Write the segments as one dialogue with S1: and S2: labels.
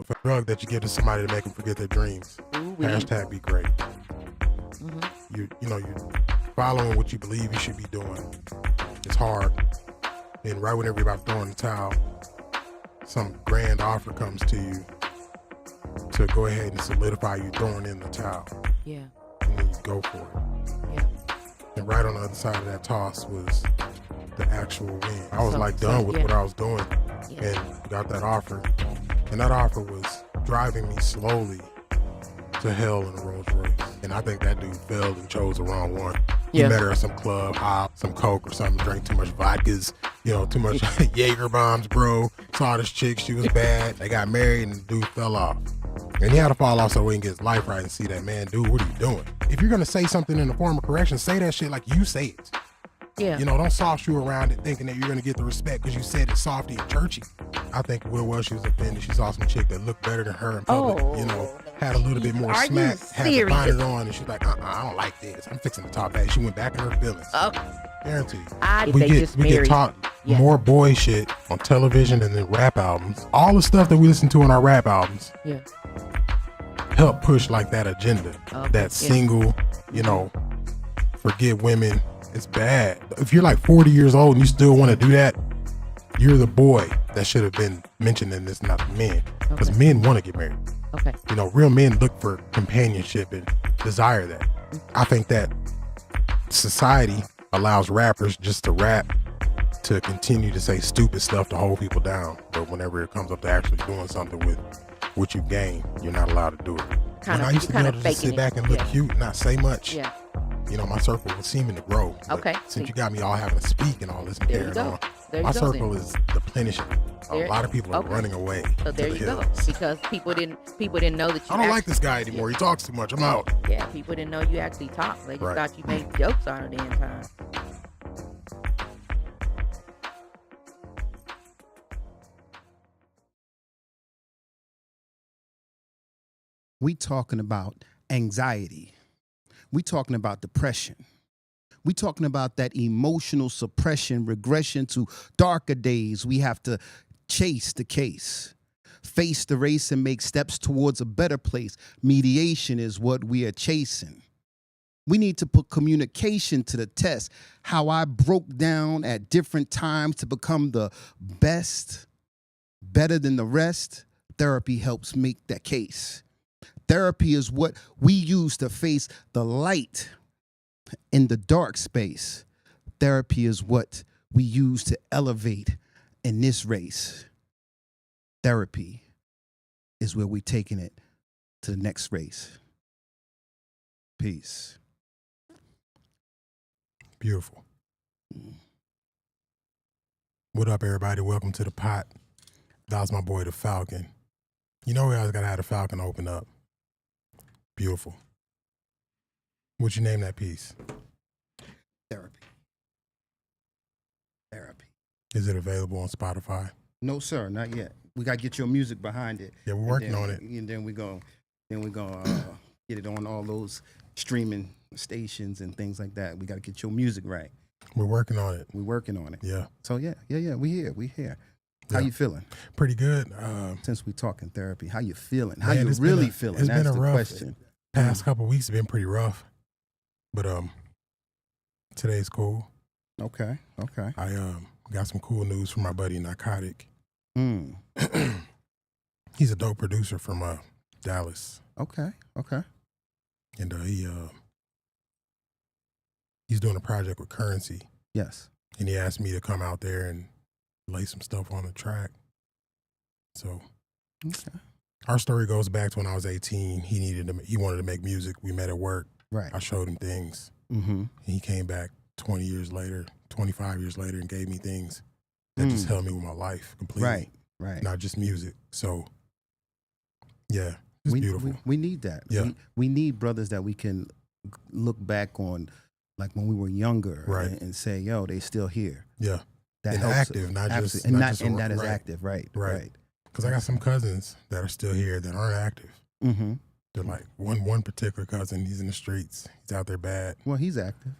S1: if a drug that you give to somebody to make them forget their dreams, hashtag be great. You're following what you believe you should be doing. It's hard. And right whenever you're about to throw in the towel, some grand offer comes to you to go ahead and solidify you throwing in the towel.
S2: Yeah.
S1: And then you go for it.
S2: Yeah.
S1: And right on the other side of that toss was the actual win. I was done with what I was doing and got that offer. And that offer was driving me slowly to hell in a Rolls Royce. And I think that dude failed and chose the wrong one. He met her at some club, hop, some coke or something, drank too much vodkas, too much Jaeger bombs, bro. Saw this chick, she was bad. They got married and the dude fell off. And he had to fall off so he can get his life right and see that, man, dude, what are you doing? If you're gonna say something in the form of correction, say that shit like you say it.
S2: Yeah.
S1: Don't soft shoe around it thinking that you're gonna get the respect because you said it softy and churchy. I think what it was, she was offended. She saw some chick that looked better than her in public, had a little bit more smack, had the bonnet on, and she's like, I don't like this. I'm fixing the top bag. She went back in her feelings. Guaranteed.
S2: We
S1: get taught more boy shit on television and then rap albums. All the stuff that we listen to in our rap albums help push like that agenda. That single, forget women. It's bad. If you're like 40 years old and you still want to do that, you're the boy that should have been mentioned in this, not the men. Because men want to get married.
S2: Okay.
S1: Real men look for companionship and desire that. I think that society allows rappers just to rap to continue to say stupid stuff to hold people down. But whenever it comes up to actually doing something with what you gain, you're not allowed to do it. I used to be able to just sit back and look cute and not say much.
S2: Yeah.
S1: My circle was seeming to grow.
S2: Okay.
S1: Since you got me all having to speak and all this and carrying on, my circle is deplenishing. A lot of people are running away.
S2: So there you go. Because people didn't know that you
S1: I don't like this guy anymore. He talks too much. I'm out.
S2: Yeah, people didn't know you actually talked. They just thought you made jokes all the damn time.
S3: We talking about anxiety. We talking about depression. We talking about that emotional suppression, regression to darker days. We have to chase the case, face the race and make steps towards a better place. Mediation is what we are chasing. We need to put communication to the test. How I broke down at different times to become the best, better than the rest. Therapy helps make that case. Therapy is what we use to face the light in the dark space. Therapy is what we use to elevate in this race. Therapy is where we're taking it to the next race. Peace.
S1: Beautiful. What up, everybody? Welcome to the pot. That was my boy, the Falcon. We always gotta have the Falcon open up. Beautiful. What'd you name that piece?
S3: Therapy. Therapy.
S1: Is it available on Spotify?
S3: No, sir, not yet. We gotta get your music behind it.
S1: Yeah, we're working on it.
S3: And then we're gonna get it on all those streaming stations and things like that. We gotta get your music right.
S1: We're working on it.
S3: We're working on it.
S1: Yeah.
S3: So yeah. We here. How you feeling?
S1: Pretty good.
S3: Since we talking therapy, how you feeling? How
S1: Man,
S3: you really feeling?
S1: It's
S3: That's
S1: been a
S3: the
S1: rough
S3: question.
S1: Past couple weeks have been pretty rough, but today's cool.
S3: Okay.
S1: I got some cool news from my buddy Narcotic.
S3: Mm.
S1: He's a dope producer from Dallas.
S3: Okay.
S1: And he's doing a project with Currency.
S3: Yes.
S1: And he asked me to come out there and lay some stuff on the track. So our story goes back to when I was 18. He wanted to make music. We met at work.
S3: Right.
S1: I showed him things.
S3: Mm-hmm.
S1: And he came back 20 years later, 25 years later, and gave me things that just helped me with my life completely.
S3: Right.
S1: Not just music. So, yeah, it's beautiful.
S3: We need that.
S1: Yeah.
S3: We need brothers that we can look back on, like when we were younger,
S1: right,
S3: and say, yo, they still here.
S1: Yeah.
S3: That
S1: and
S3: helps
S1: active,
S3: us.
S1: not
S3: Absolutely.
S1: just
S3: and
S1: not just
S3: that is
S1: right.
S3: active, right.
S1: Because I got some cousins that are still here that aren't active.
S3: Mm-hmm.
S1: They're like one particular cousin. He's in the streets. He's out there bad.
S3: Well, he's active.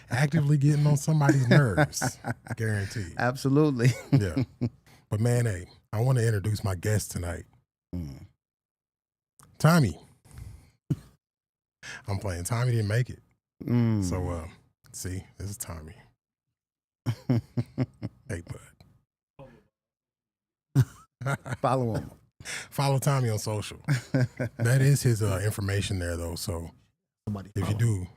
S1: Actively getting on somebody's nerves, guaranteed.
S3: Absolutely.
S1: Yeah. But man, hey, I want to introduce my guest tonight,
S3: Mm.
S1: Tommy. I'm playing. Tommy didn't make it.
S3: Mm.
S1: So, see, this is Tommy. Hey, bud.
S3: Follow him.
S1: Follow Tommy on social. That is his information there, though. So if you do,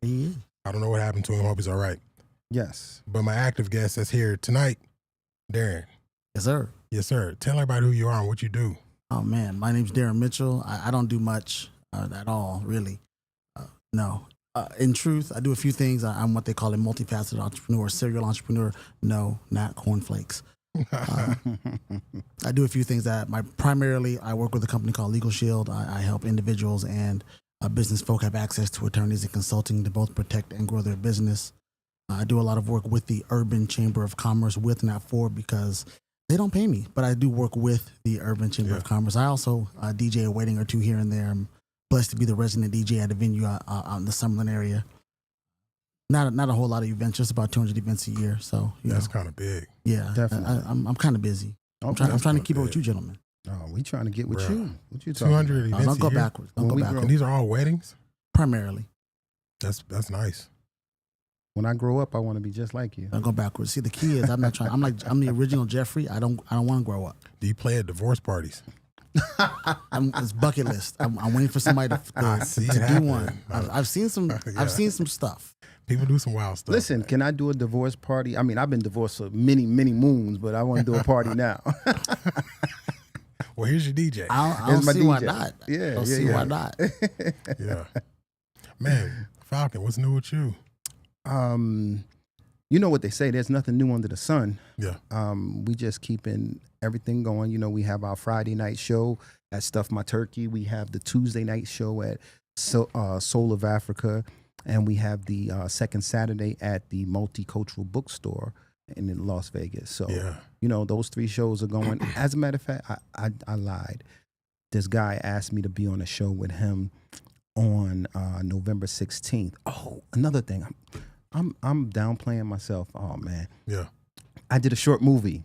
S4: He is.
S1: I don't know what happened to him. Hope he's all right.
S3: Yes.
S1: But my active guest that's here tonight, Darren.
S4: Yes, sir.
S1: Yes, sir. Tell everybody who you are and what you do.
S4: Oh, man. My name's Darren Mitchell. I don't do much at all, really. No. In truth, I do a few things. I'm what they call a multifaceted entrepreneur, serial entrepreneur. No, not cornflakes. I do a few things that primarily I work with a company called Legal Shield. I help individuals and business folk have access to attorneys and consulting to both protect and grow their business. I do a lot of work with the Urban Chamber of Commerce with, not for, because they don't pay me, but I do work with the Urban Chamber of Commerce. I also DJ a wedding or two here and there. I'm blessed to be the resident DJ at a venue out in the Summerlin area. Not a whole lot of events, just about 200 events a year. So
S1: That's kind of big.
S4: Yeah,
S3: Definitely.
S4: I'm kind of busy.
S3: Okay.
S4: I'm trying to keep up with you, gentlemen.
S3: Oh, we trying to get with
S1: Bruh.
S3: you. What you talking
S1: 200
S3: about?
S1: events
S4: Don't go
S1: a year?
S4: backwards. Don't
S3: When
S4: go
S3: we
S4: backwards.
S1: And these are all weddings?
S4: Primarily.
S1: That's nice.
S3: When I grow up, I want to be just like you.
S4: Don't go backwards. See, the key is I'm not trying. I'm the original Jeffrey. I don't want to grow up.
S1: Do you play at divorce parties?
S4: It's bucket list. I'm waiting for somebody
S1: I see it
S4: to do
S1: happen.
S4: one. I've seen some.
S1: Yeah.
S4: I've seen some stuff.
S1: People do some wild stuff.
S3: Listen, can I do a divorce party? I mean, I've been divorced for many, many moons, but I want to do a party now.
S1: Well, here's your DJ.
S4: I
S3: Here's
S4: don't
S3: my
S4: see why
S3: DJ.
S4: not.
S3: Yeah,
S4: I don't
S3: yeah,
S4: see
S3: yeah.
S4: why not.
S1: Yeah. Man, Falcon, what's new with you?
S3: You know what they say, there's nothing new under the sun.
S1: Yeah.
S3: We just keeping everything going. You know, we have our Friday night show at Stuff My Turkey. We have the Tuesday night show at Soul of Africa. And we have the second Saturday at the Multicultural Bookstore in Las Vegas. So, you know, those 3 shows are going. As a matter of fact, I lied. This guy asked me to be on a show with him on November 16th. Oh, another thing. I'm downplaying myself. Oh, man.
S1: Yeah.
S3: I did a short movie.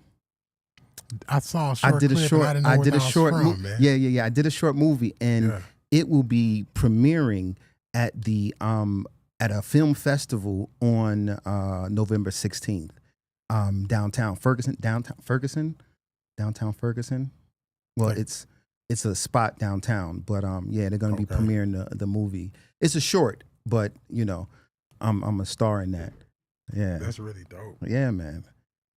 S1: I saw a short
S3: I did a
S1: clip
S3: short.
S1: and I didn't know where that was from,
S3: movie.
S1: man.
S3: Yeah. I did a short movie, and it will be premiering at the at a film festival on November 16th, downtown Ferguson. Well,
S1: Like-
S3: it's a spot downtown, but yeah, they're gonna be
S1: Okay.
S3: premiering the movie. It's a short, but you know, I'm a star in that. Yeah,
S1: That's really dope.
S3: yeah, man.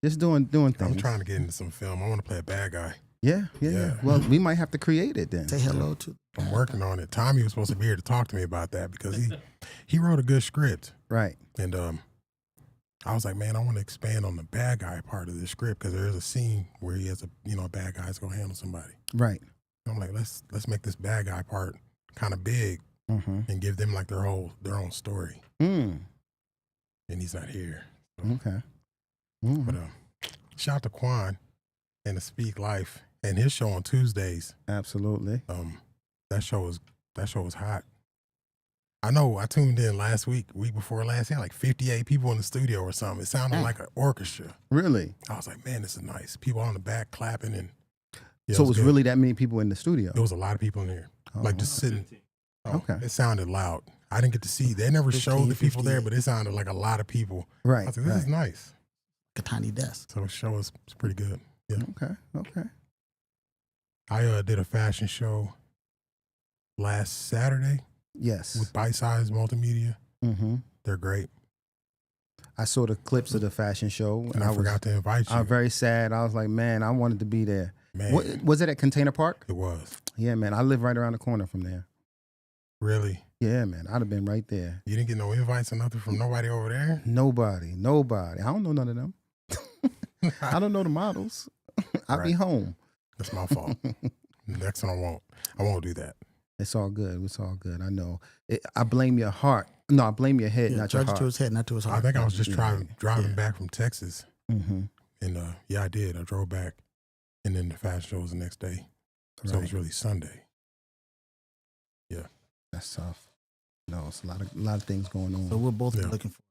S3: Just doing things.
S1: I'm trying to get into some film. I want to play a bad guy.
S3: Yeah.
S1: Yeah.
S3: Well, we might have to create it then.
S4: Say hello to.
S1: I'm working on it. Tommy was supposed to be here to talk to me about that because he wrote a good script.
S3: Right.
S1: And I was like, man, I want to expand on the bad guy part of the script because there is a scene where he has a bad guy's gonna handle somebody.
S3: Right.
S1: And I'm like, let's make this bad guy part kind of big
S3: Mm-hmm.
S1: and give them like their own story.
S3: Mm.
S1: And he's not here.
S3: Okay. Mm.
S1: But shout out to Quan and the Speak Life and his show on Tuesdays.
S3: Absolutely.
S1: That show was hot. I know I tuned in week before last. He had like 58 people in the studio or something. It sounded like an orchestra.
S3: Really?
S1: I was like, man, this is nice. People on the back clapping and
S3: So it was
S1: good.
S3: really that many people in the studio?
S1: There was a lot of people in there,
S3: Oh,
S1: like just sitting. Oh,
S3: Okay.
S1: It sounded loud. I didn't get to see. They never
S4: 15,
S1: showed the people there,
S4: 58.
S1: but it sounded like a lot of people. I
S3: Right.
S1: was like, this is nice.
S4: A tiny desk.
S1: So the show was pretty good. Yeah.
S3: Okay.
S1: I did a fashion show last Saturday
S3: Yes.
S1: with Bite Size Multimedia.
S3: Mm-hmm.
S1: They're great.
S3: I saw the clips of the fashion show,
S1: And I forgot to invite you.
S3: I was very sad. I was like, man, I wanted to be there.
S1: Man,
S3: What, was it at Container Park?
S1: it was.
S3: Yeah, man. I live right around the corner from there.
S1: Really?
S3: Yeah, man. I'd have been right there.
S1: You didn't get no invites or nothing from nobody over there?
S3: Nobody. I don't know none of them. I don't know the models. I'll be
S1: Right.
S3: home.
S1: That's my fault. Next one I won't do that.
S3: It's all good. It's all good. I know. I blame your heart. No, I blame your head,
S4: Yeah,
S3: not your
S4: charge it
S3: heart.
S4: to his head, not to his
S1: I
S4: heart.
S1: think I was just
S3: Yeah.
S1: driving back from Texas.
S3: Mm-hmm.
S1: And yeah, I did. I drove back. And then the fashion show was the next day. So it was really Sunday.
S3: That's tough. No, it's a lot of things going on.
S4: So we'll both be
S1: Yeah.
S4: looking for.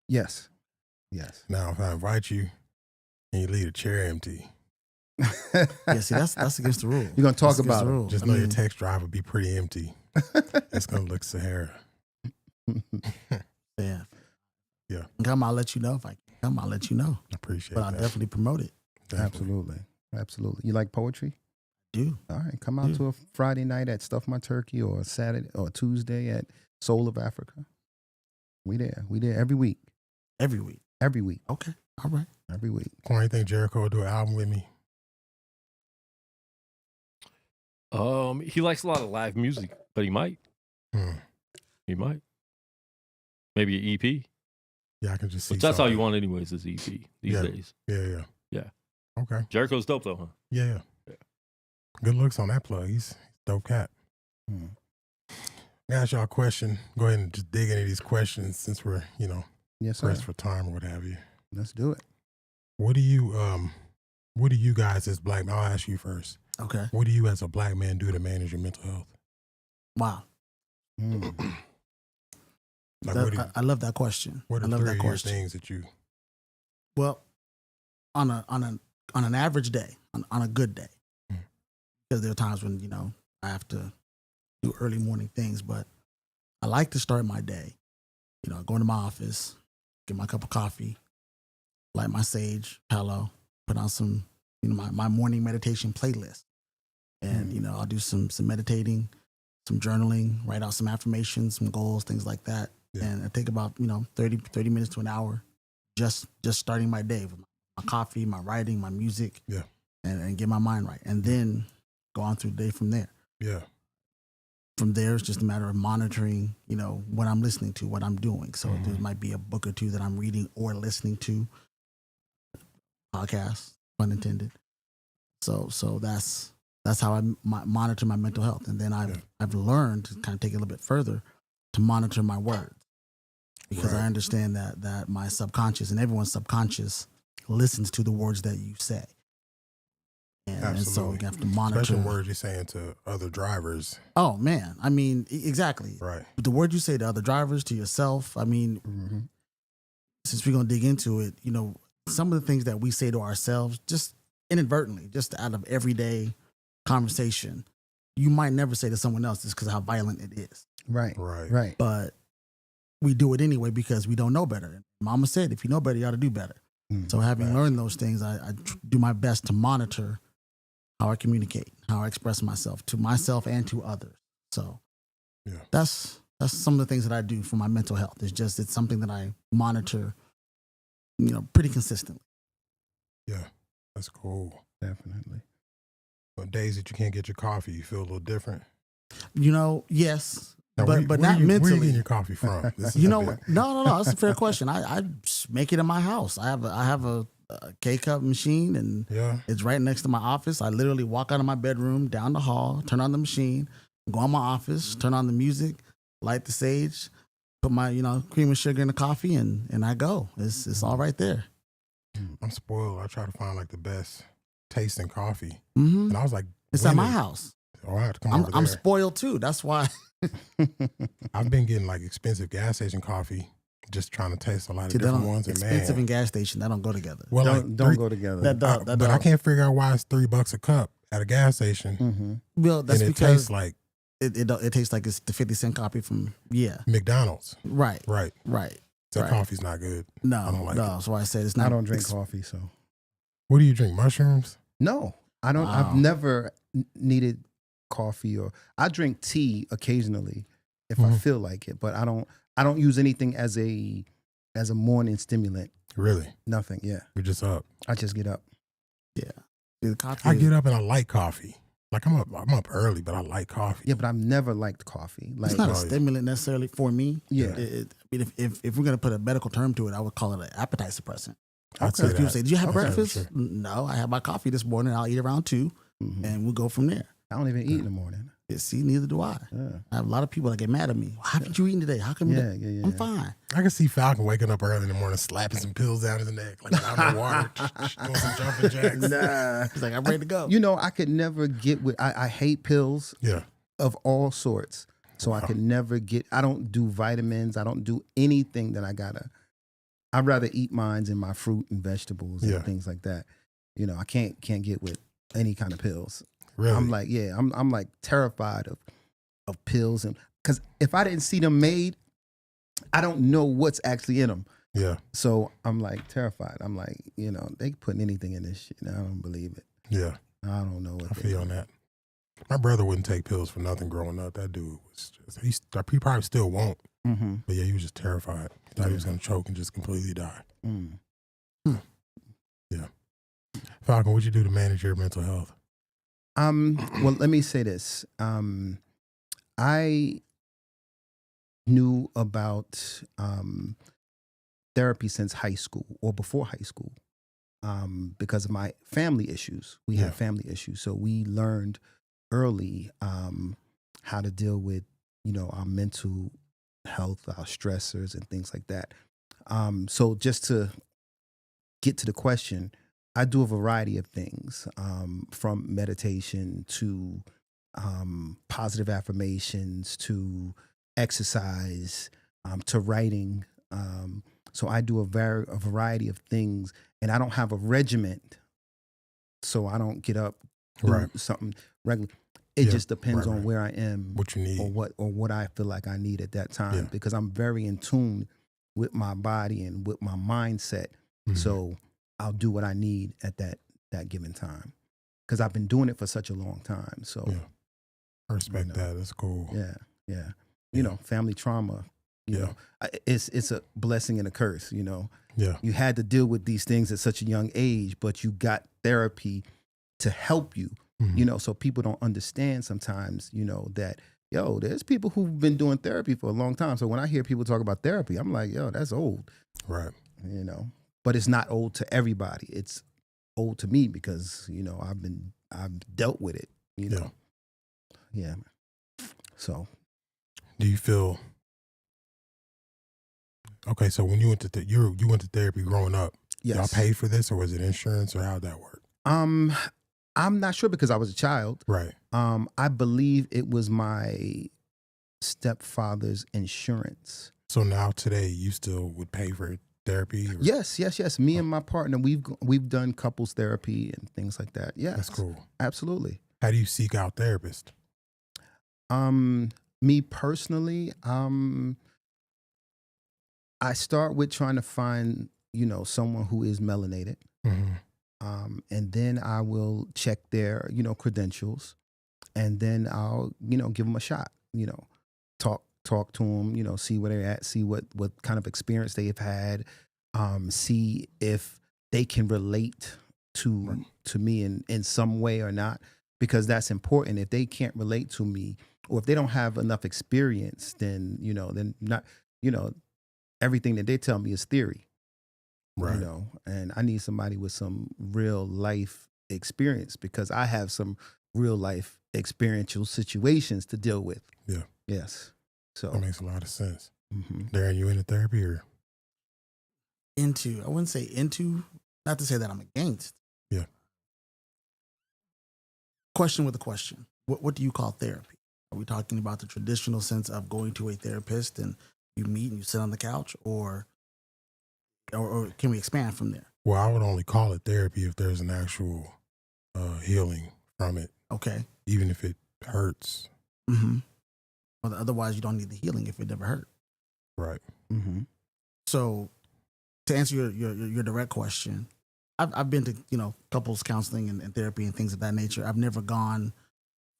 S3: Yes.
S1: Now, if I invite you and you leave a chair empty,
S4: Yeah, see, that's against the rules.
S3: You're gonna talk
S4: That's against
S3: about
S4: the
S3: it.
S4: rules.
S1: Just know your text drive will be pretty empty. It's gonna look Sahara.
S4: Yeah.
S1: Yeah.
S4: Come, I'll let you know if I can come. I'll let you know.
S1: I appreciate
S4: But I'll
S1: that.
S4: definitely promote it.
S3: Absolutely. Absolutely. You like poetry?
S4: Do.
S3: All right. Come out
S4: Yeah.
S3: to a Friday night at Stuff My Turkey or a Saturday or Tuesday at Soul of Africa. We there. We there every week.
S4: Every week.
S3: Every week.
S4: Okay. All right.
S3: Every week.
S1: Quan, you think Jericho will do an album with me?
S5: He likes a lot of live music, but he might.
S1: Hmm.
S5: He might. Maybe an EP.
S1: Yeah, I can just see.
S5: But that's all
S1: something.
S5: you want anyways, is EP these
S1: Yeah.
S5: days.
S1: Yeah.
S5: Yeah.
S1: Okay.
S5: Jericho's dope though, huh?
S1: Yeah.
S5: Yeah.
S1: Good looks on that plug. He's a dope cat.
S3: Hmm.
S1: Let me ask y'all a question. Go ahead and just dig into these questions since we're,
S3: Yes, sir.
S1: pressed for time or what have you.
S3: Let's do it.
S1: What do you guys as black men, I'll ask you first.
S4: Okay.
S1: What do you as a black man do to manage your mental health?
S4: Wow.
S3: Mm.
S1: Like, what
S4: I love that question.
S1: what
S4: I
S1: are
S4: love
S1: three
S4: that
S1: of your
S4: question.
S1: things that you,
S4: Well, on an average day, on a good day,
S1: Mm.
S4: because there are times when I have to do early morning things, but I like to start my day. Go into my office, get my cup of coffee, light my sage, palo, put on some my morning meditation playlist, and I'll do some meditating, some journaling, write out some affirmations, some goals, things like that.
S1: Yeah.
S4: And I take about 30 minutes to an hour just starting my day with my coffee, my writing, my music,
S1: Yeah.
S4: and get my mind right, and then go on through the day from there.
S1: yeah.
S4: From there, it's just a matter of monitoring, what I'm listening to, what I'm doing. So
S1: Mhm.
S4: there might be a book or two that I'm reading or listening to, podcasts, pun intended. So that's how I monitor my mental health. And then I've learned to kind of take it a little bit further to monitor my words, because
S1: Right.
S4: I understand that my subconscious and everyone's subconscious listens to the words that you say. And so
S1: Absolutely.
S4: you have to monitor.
S1: Especially words you're saying to other drivers.
S4: Oh man, I mean, exactly.
S1: Right.
S4: The word you say to other drivers, to yourself. I mean,
S3: Mm-hmm.
S4: since we're gonna dig into it, some of the things that we say to ourselves, just inadvertently, just out of everyday conversation, you might never say to someone else just because of how violent it is.
S3: Right.
S1: Right.
S3: Right.
S4: But we do it anyway because we don't know better. Mama said, if you know better, you ought to do better.
S3: Mm.
S4: So having
S1: Facts.
S4: learned those things, I do my best to monitor how I communicate, how I express myself to myself and to others. So
S1: Yeah.
S4: that's some of the things that I do for my mental health. It's something that I monitor, pretty consistently.
S1: Yeah. That's cool.
S3: Definitely.
S1: On days that you can't get your coffee, you feel a little different.
S4: Yes,
S1: Now,
S4: but not
S1: where you
S4: mentally.
S1: getting your coffee from? This is
S4: You
S1: a
S4: know
S1: big-
S4: what? No. That's a fair question. I just make it in my house. I have a K-cup machine, and
S1: Yeah.
S4: it's right next to my office. I literally walk out of my bedroom, down the hall, turn on the machine, go in my office, turn on the music, light the sage, put my cream and sugar in the coffee, and I go. It's all right there.
S1: I'm spoiled. I try to find like the best tasting coffee.
S4: Hmm.
S1: And I was like,
S4: It's
S1: when
S4: at my
S1: is-
S4: house.
S1: Oh, I have to come
S4: I'm
S1: over there.
S4: spoiled too. That's why.
S1: I've been getting like expensive gas station coffee, just trying to taste a lot of
S4: See,
S1: different ones. And
S4: expensive
S1: man,
S4: and gas station, that don't go together.
S1: well,
S3: don't
S1: like
S3: don't
S1: three-
S3: go together.
S4: That
S1: I can't figure out why it's $3 a cup at a gas station,
S3: Mm-hmm.
S4: Well, that's
S1: and it
S4: because
S1: tastes like
S4: it tastes like it's the 50-cent copy from
S1: McDonald's.
S4: right.
S1: Right. That
S4: Right.
S1: coffee's not good. I
S4: No,
S1: don't like
S4: That's why I said it's not.
S3: I don't drink
S4: it's-
S3: coffee, so
S1: What do you drink? Mushrooms?
S3: no, I don't.
S4: Wow.
S3: I've never needed coffee, or I drink tea occasionally if I
S1: Mhm.
S3: feel like it, but I don't use anything as a morning stimulant.
S1: Really?
S3: Nothing. Yeah,
S1: You're just up.
S3: I just get up.
S4: The coffee.
S1: I get up and I like coffee. Like I'm up early, but I like coffee.
S3: Yeah, but I've never liked coffee. Like
S4: It's not a
S1: Oh, yeah.
S4: stimulant necessarily for me.
S3: Yeah.
S4: I mean, if we're gonna put a medical term to it, I would call it an appetite suppressant.
S1: I'd
S3: Okay.
S1: say
S4: People
S1: that.
S4: say, "Did you have
S1: Okay,
S4: breakfast?"
S1: sure.
S4: No, I had my coffee this morning. I'll eat around 2,
S3: Mhm.
S4: and we'll go from there.
S3: I don't even eat in the morning.
S4: Yeah, see, neither do I.
S3: Yeah,
S4: I have a lot of people that get mad at me. How haven't you eaten today? How come?
S3: yeah, yeah.
S4: I'm fine.
S1: I can see Falcon waking up early in the morning, slapping some pills down his neck, like out of the water, doing some jumping jacks.
S3: Nah.
S4: He's like, I'm ready to go.
S3: You know, I could never get with. I hate pills
S1: Yeah.
S3: of all sorts. So I
S1: Wow.
S3: could never get. I don't do vitamins. I don't do anything that I gotta. I'd rather eat mines in my fruit and vegetables
S1: Yeah.
S3: and things like that. You know, I can't get with any kind of pills.
S1: Really?
S3: I'm like, yeah, I'm like terrified of pills, and because if I didn't see them made, I don't know what's actually in them.
S1: Yeah.
S3: So I'm like terrified. I'm like, they putting anything in this shit. And I don't believe it.
S1: Yeah.
S3: I don't know what
S1: I feel on that. My brother wouldn't take pills for nothing growing up. That dude was just, he probably still won't.
S3: Mm-hmm.
S1: But yeah, he was just terrified. He thought he was going to choke and just completely die.
S3: Mm.
S1: Yeah. Falcon, what'd you do to manage your mental health?
S3: Well, let me say this. I knew about therapy since high school or before high school because of my family issues. We had family issues. So we learned early how to deal with, our mental health, our stressors and things like that. So just to get to the question, I do a variety of things from meditation to positive affirmations to exercise to writing. So I do a variety of things, and I don't have a regiment, so I don't get up do something regular. It just depends on where I am,
S1: what you need,
S3: or what I feel like I need at that time, because I'm very in tune with my body and with my mindset. Mm-hmm. So I'll do what I need at that given time, because I've been doing it for such a long time. So
S1: I respect that. That's cool.
S3: Yeah. Family trauma. You know, it's a blessing and a curse.
S1: Yeah.
S3: You had to deal with these things at such a young age, but you got therapy to help you. Mm-hmm. So people don't understand sometimes. That there's people who've been doing therapy for a long time. So when I hear people talk about therapy, I'm like, that's old.
S1: Right.
S3: But it's not old to everybody. It's old to me because I've dealt with it. Yeah. So,
S1: do you feel okay? So when you went to you went to therapy growing up,
S3: yes.
S1: Y'all paid for this, or was it insurance, or how'd that work?
S3: I'm not sure because I was a child.
S1: Right.
S3: I believe it was my stepfather's insurance.
S1: So now today, you still would pay for therapy? Or?
S3: Yes. Me and my partner, we've done couples therapy and things like that. Yeah,
S1: that's cool.
S3: Absolutely.
S1: How do you seek out therapists?
S3: Me personally, I start with trying to find, someone who is melanated. Mm-hmm. And then I will check their, credentials, and then I'll, give them a shot, talk to them, see where they're at, see what kind of experience they've had, see if they can relate to me in some way or not, because that's important. If they can't relate to me, or if they don't have enough experience, then, then not, everything that they tell me is theory.
S1: Right.
S3: And I need somebody with some real life experience, because I have some real life experiential situations to deal with.
S1: Yeah.
S3: Yes. So
S1: that makes a lot of sense.
S3: Mm-hmm.
S1: Darren, you into therapy or?
S4: I wouldn't say into, not to say that I'm against.
S1: Yeah.
S4: Question with a question. What do you call therapy? Are we talking about the traditional sense of going to a therapist and you meet and you sit on the couch, or can we expand from there?
S1: Well, I would only call it therapy if there's an actual healing from it.
S4: Okay.
S1: Even if it hurts.
S4: Mm-hmm. Well, otherwise, you don't need the healing if it never hurt.
S1: Right.
S3: Mm-hmm.
S4: So, to answer your direct question, I've been to couples counseling and therapy and things of that nature. I've never gone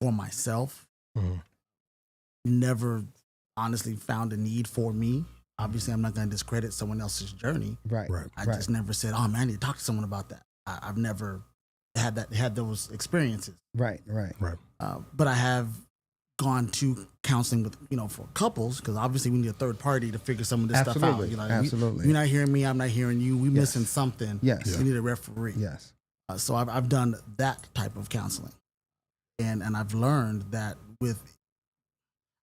S4: for myself.
S1: Mm-hmm.
S4: Never honestly found a need for me. Obviously, I'm not going to discredit someone else's journey.
S3: Right.
S4: I just never said, "Oh man, I need to talk to someone about that." I've never had those experiences.
S3: Right.
S4: But I have gone to counseling with for couples, because obviously we need a third party to figure some of this stuff out.
S3: Absolutely.
S4: You're not hearing me, I'm not hearing you. We missing something.
S3: Yes.
S4: We need a referee.
S3: Yes.
S4: So I've done that type of counseling, and I've learned that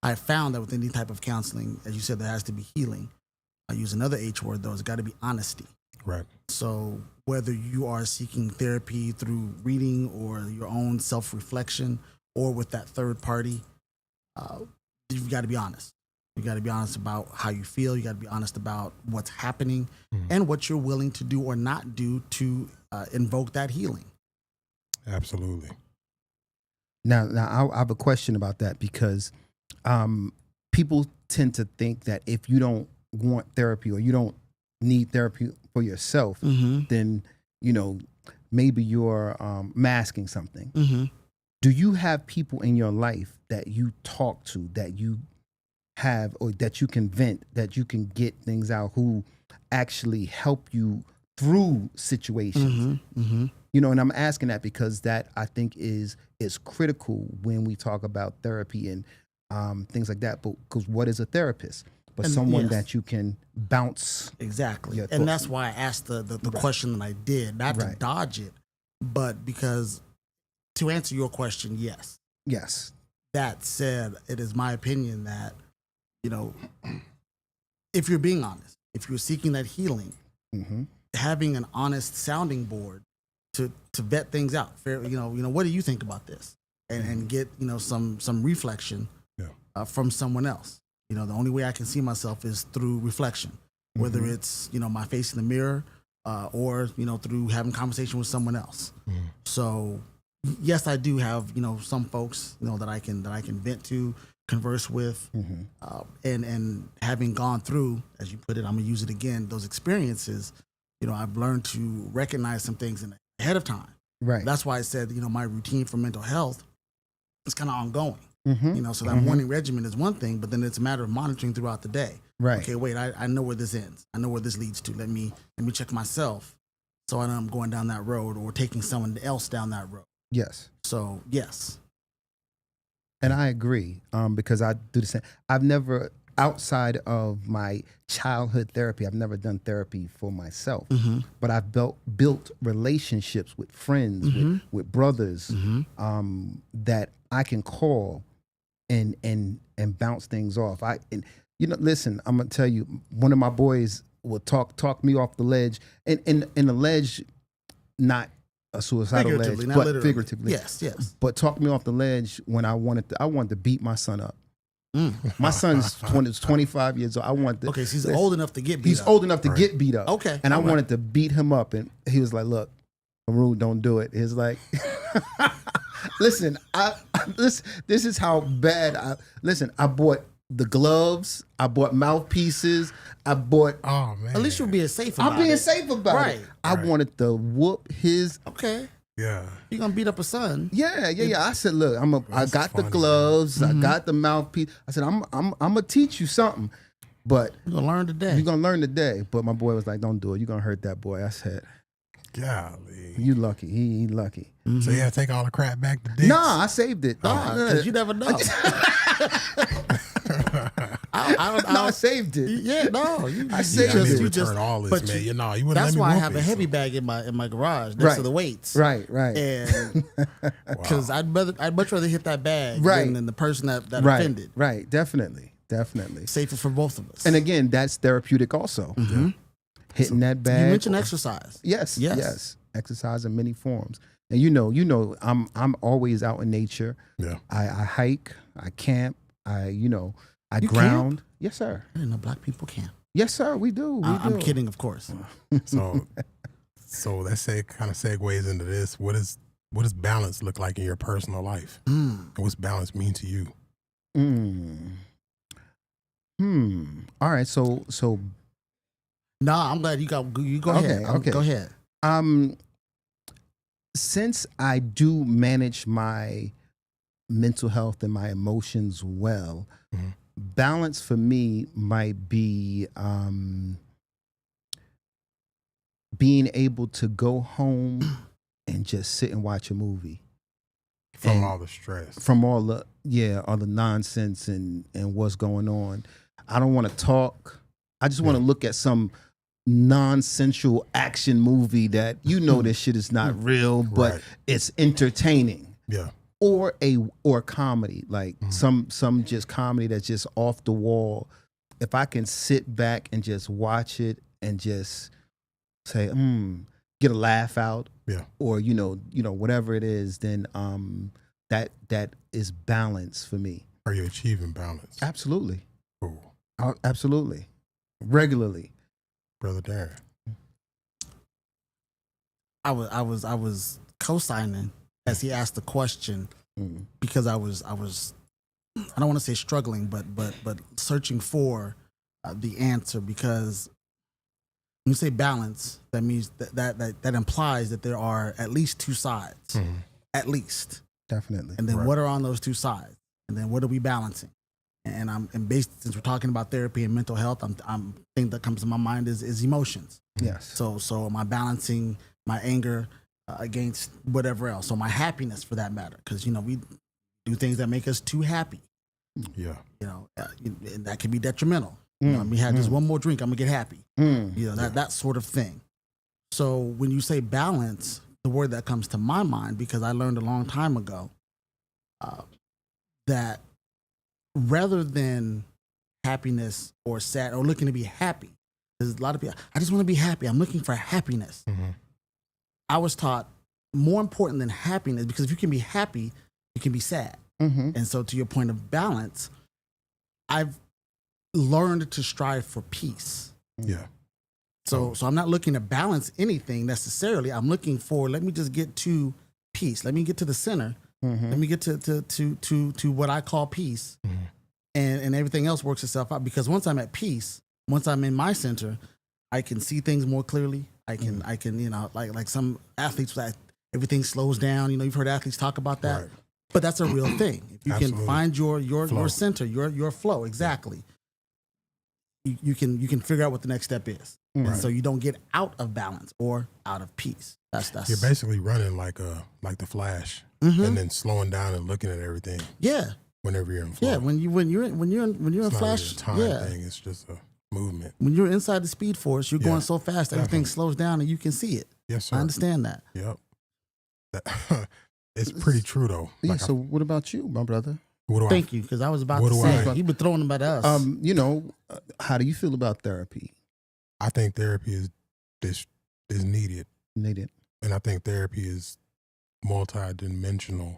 S4: I found that with any type of counseling, as you said, there has to be healing. I use another H word though. It's got to be honesty.
S1: Right.
S4: So whether you are seeking therapy through reading or your own self-reflection, or with that third party, you've got to be honest. You got to be honest about how you feel. You got to be honest about what's happening and what you're willing to do or not do to invoke that healing.
S1: Absolutely.
S3: Now I have a question about that because people tend to think that if you don't want therapy or you don't need therapy for yourself, then maybe you're masking something. Do you have people in your life that you talk to, that you have, or that you can vent, that you can get things out, who actually help you through situations? And I'm asking that because that I think is critical when we talk about therapy and things like that. But because what is a therapist? But someone that you can bounce.
S4: Exactly. And that's why I asked the question that I did, not to dodge it, but because to answer your question, yes.
S3: Yes.
S4: That said, it is my opinion that, if you're being honest, if you're seeking that healing, having an honest sounding board to vet things out, what do you think about this? And get, some reflection from someone else. The only way I can see myself is through reflection, whether it's, my face in the mirror or, through having conversation with someone else. So yes, I do have, some folks, that I can vent to, converse with, and having gone through, as you put it, I'm gonna use it again, those experiences, I've learned to recognize some things ahead of time.
S3: Right.
S4: That's why I said, my routine for mental health is kind of ongoing. So that morning regimen is one thing, but then it's a matter of monitoring throughout the day.
S3: Right.
S4: Okay, wait, I know where this ends. I know where this leads to. Let me check myself so I know I'm going down that road or taking someone else down that road.
S3: Yes.
S4: So, yes.
S3: And I agree because I do the same. I've never, outside of my childhood therapy, I've never done therapy for myself. But I've built relationships with friends, with brothers that I can call and bounce things off. Listen, I'm gonna tell you, one of my boys will talk me off the ledge, and the ledge, not a suicidal ledge,
S4: not
S3: but
S4: literally.
S3: figuratively.
S4: Yes.
S3: But talk me off the ledge when I wanted to beat my son up. My son's 25 years old. I wanted to.
S4: Okay, so he's old enough to get beat up.
S3: He's old enough to get beat up.
S4: Okay.
S3: And I wanted to beat him up, and he was like, "Look, Haroon, don't do it." He's like, "Listen, this is how bad I bought the gloves, I bought mouthpieces, I bought.
S1: Oh man.
S4: At least you're being safe about it.
S3: I'm being safe about it. I wanted to whoop his.
S4: Okay.
S1: Yeah.
S4: You're gonna beat up a son.
S3: Yeah. I said, look, I got the gloves, I got the mouthpiece. I said, I'm gonna teach you something, but
S4: You're gonna learn today.
S3: you're gonna learn today. But my boy was like, don't do it. You're gonna hurt that boy. I said,
S1: golly.
S3: you lucky. He lucky.
S1: So you had to take all the crap back to Dick's?
S3: Nah, I saved it.
S4: Nah, because you never know.
S3: I saved it.
S4: Yeah, no.
S3: I saved
S1: I
S3: it.
S1: didn't
S4: You
S1: return
S4: just,
S1: all this,
S4: but
S1: man.
S4: you-
S1: You wouldn't
S4: that's
S1: let me
S4: why I
S1: whoop
S4: have a
S1: it,
S4: heavy
S1: so-
S4: bag in my garage next to the weights.
S3: Right.
S4: And because I'd much rather hit that bag
S3: Right.
S4: than the person that
S3: Right.
S4: offended.
S3: Right. Definitely.
S4: Safer for both of us.
S3: And again, that's therapeutic also. Hitting that bag.
S4: you mentioned exercise.
S3: Yes. Exercise in many forms. And you know, I'm always out in nature.
S1: Yeah.
S3: I hike, I camp, I
S4: You
S3: ground.
S4: camp?
S3: Yes, sir.
S4: I didn't know black people can.
S3: Yes, sir. We do.
S4: I'm kidding, of course.
S1: So that kind of segues into this. What does balance look like in your personal life? And what's balance mean to you?
S3: All right. So
S4: Nah, I'm glad you go ahead.
S3: Okay.
S4: Go ahead.
S3: Since I do manage my mental health and my emotions well, balance for me might be being able to go home and just sit and watch a movie.
S1: From all the stress.
S3: From all the nonsense and what's going on. I don't want to talk. I just want to look at some nonsensical action movie that this shit is not real, but it's entertaining.
S1: Yeah.
S3: Or comedy, like some just comedy that's just off the wall. If I can sit back and just watch it and just say, get a laugh out, or whatever it is, then that is balance for me.
S1: Are you achieving balance?
S3: Absolutely.
S1: Cool.
S3: Absolutely. Regularly.
S1: Brother Darren.
S4: I was co-signing as he asked the question, because I was I don't want to say struggling, but searching for the answer, because when you say balance, that means that implies that there are at least two sides, at least.
S3: Definitely.
S4: And then what are on those two sides? And then what are we balancing? And based, since we're talking about therapy and mental health, thing that comes to my mind is emotions.
S3: Yes.
S4: So am I balancing my anger against whatever else? So my happiness, for that matter, because we do things that make us too happy.
S1: Yeah.
S4: And that can be detrimental. Let me have just one more drink, I'm gonna get happy. That sort of thing. So when you say balance, the word that comes to my mind, because I learned a long time ago that rather than happiness or sad or looking to be happy, there's a lot of people, I just want to be happy, I'm looking for happiness. I was taught more important than happiness, because if you can be happy, you can be sad. And so to your point of balance, I've learned to strive for peace.
S1: Yeah.
S4: So I'm not looking to balance anything necessarily. I'm looking for, let me just get to peace. Let me get to the center. Let me get to what I call peace. And everything else works itself out, because once I'm at peace, once I'm in my center, I can see things more clearly. I can like some athletes, that everything slows down. You've heard athletes talk about that.
S1: Right.
S4: But that's a real thing. If you
S1: Absolutely.
S4: can find your
S1: Flow.
S4: center, your flow, exactly. You can figure out what the next step is. And so you don't get out of balance or out of peace. That's
S1: You're basically running like the Flash, and then slowing down and looking at everything.
S4: Yeah.
S1: Whenever you're in flow.
S4: Yeah, when you're in
S1: It's not
S4: Flash,
S1: really a time thing. It's just a movement.
S4: when you're inside the Speed Force, you're
S1: Yeah,
S4: going so fast, everything
S1: definitely.
S4: slows down and you can see it.
S1: Yes, sir.
S4: I understand that.
S1: Yep. It's pretty true though.
S3: Yeah,
S1: Like
S3: so what about you, my brother?
S1: what do I?
S4: Thank you, because I was about
S1: What
S4: to
S1: do
S4: say,
S1: I-
S4: you've been throwing them at us.
S3: How do you feel about therapy?
S1: I think therapy is needed,
S3: Needed.
S1: and I think therapy is multidimensional.